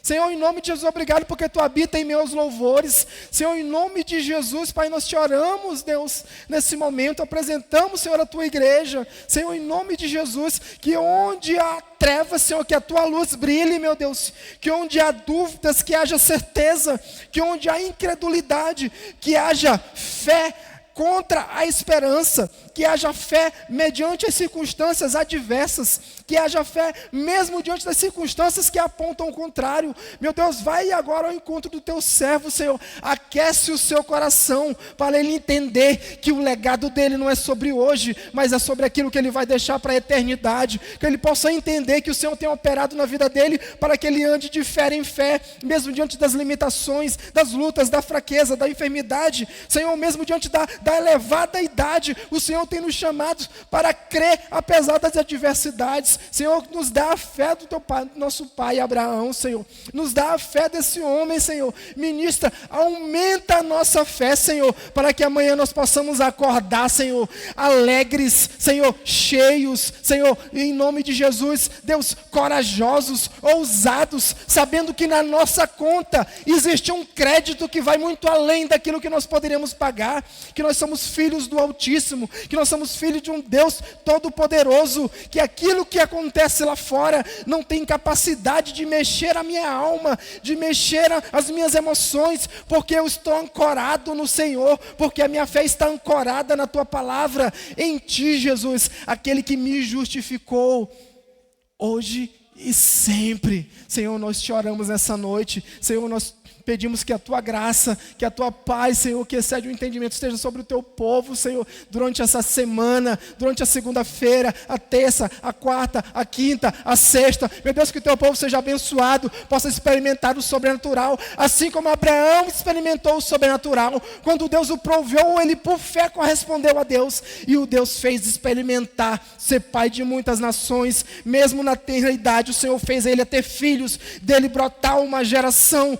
Senhor, em nome de Jesus, obrigado porque Tu habita em meus louvores. Senhor, em nome de Jesus, Pai, nós te oramos, Deus, nesse momento, apresentamos, Senhor, a Tua igreja. Senhor, em nome de Jesus, que onde há trevas, Senhor, que a Tua luz brilhe, meu Deus. Que onde há dúvidas, que haja certeza. Que onde há incredulidade, que haja fé contra a esperança, que haja fé mediante as circunstâncias adversas, que haja fé mesmo diante das circunstâncias que apontam o contrário. Meu Deus, vai agora ao encontro do Teu servo, Senhor, aquece o seu coração, para ele entender que o legado dele não é sobre hoje, mas é sobre aquilo que ele vai deixar para a eternidade, que ele possa entender que o Senhor tem operado na vida dele, para que ele ande de fé em fé, mesmo diante das limitações, das lutas, da fraqueza, da enfermidade. Senhor, mesmo diante da elevada idade, o Senhor tem nos chamados para crer apesar das adversidades. Senhor, nos dá a fé do Teu pai, do nosso pai Abraão, Senhor. Nos dá a fé desse homem, Senhor. Ministra, aumenta a nossa fé, Senhor, para que amanhã nós possamos acordar, Senhor, alegres, Senhor, cheios, Senhor, em nome de Jesus, Deus, corajosos, ousados, sabendo que na nossa conta existe um crédito que vai muito além daquilo que nós poderíamos pagar, que nós nós somos filhos do Altíssimo, que nós somos filhos de um Deus Todo-Poderoso, que aquilo que acontece lá fora não tem capacidade de mexer a minha alma, de mexer as minhas emoções, porque eu estou ancorado no Senhor, porque a minha fé está ancorada na Tua palavra, em Ti, Jesus, aquele que me justificou, hoje e sempre. Senhor, nós te oramos nessa noite. Senhor, nós pedimos que a Tua graça, que a Tua paz, Senhor, que excede o entendimento, esteja sobre o Teu povo, Senhor, durante essa semana, durante a segunda-feira, a terça, a quarta, a quinta, a sexta. Meu Deus, que o Teu povo seja abençoado, possa experimentar o sobrenatural, assim como Abraão experimentou o sobrenatural. Quando Deus o proveu, ele por fé correspondeu a Deus, e o Deus fez experimentar ser pai de muitas nações, mesmo na tenra idade. O Senhor fez ele a ter filhos, dele brotar uma geração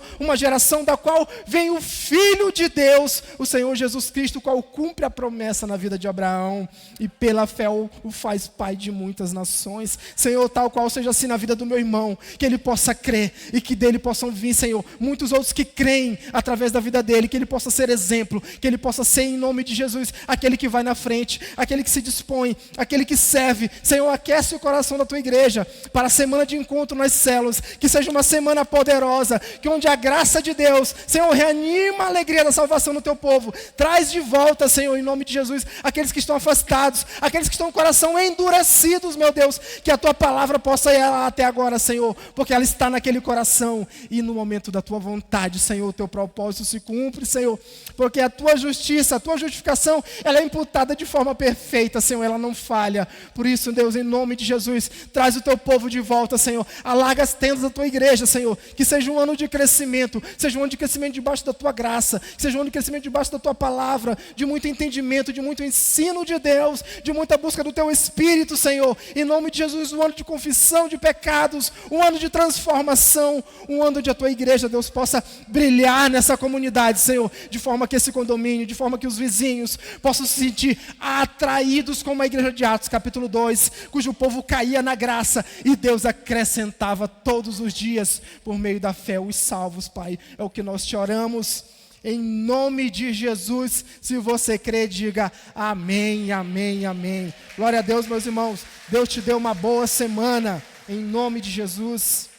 da qual vem o Filho de Deus, o Senhor Jesus Cristo, o qual cumpre a promessa na vida de Abraão, e pela fé o faz pai de muitas nações. Senhor, tal qual seja assim na vida do meu irmão, que ele possa crer, e que dele possam vir, Senhor, muitos outros que creem através da vida dele, que ele possa ser exemplo, que ele possa ser, em nome de Jesus, aquele que vai na frente, aquele que se dispõe, aquele que serve. Senhor, aquece o coração da Tua igreja, para a semana de encontro nas células, que seja uma semana poderosa, que onde a graça de Deus, Senhor, reanima a alegria da salvação no Teu povo, traz de volta, Senhor, em nome de Jesus, aqueles que estão afastados, aqueles que estão com o coração endurecidos, meu Deus, que a Tua palavra possa ir lá até agora, Senhor, porque ela está naquele coração, e no momento da Tua vontade, Senhor, o Teu propósito se cumpre, Senhor, porque a Tua justiça, a Tua justificação, ela é imputada de forma perfeita, Senhor, ela não falha. Por isso, Deus, em nome de Jesus, traz o Teu povo de volta, Senhor, alarga as tendas da Tua igreja, Senhor, que seja um ano de crescimento, seja um ano de crescimento debaixo da Tua graça, seja um ano de crescimento debaixo da Tua palavra, de muito entendimento, de muito ensino de Deus, de muita busca do Teu Espírito, Senhor, em nome de Jesus, um ano de confissão de pecados, um ano de transformação, um ano onde a Tua igreja, Deus, possa brilhar nessa comunidade, Senhor, de forma que esse condomínio, de forma que os vizinhos possam se sentir atraídos como a igreja de Atos, capítulo 2, cujo povo caía na graça, e Deus acrescentava todos os dias, por meio da fé, os salvos, Pai. É o que nós te oramos, em nome de Jesus. Se você crê, diga amém, amém, amém. Glória a Deus, meus irmãos. Deus te dê uma boa semana, em nome de Jesus.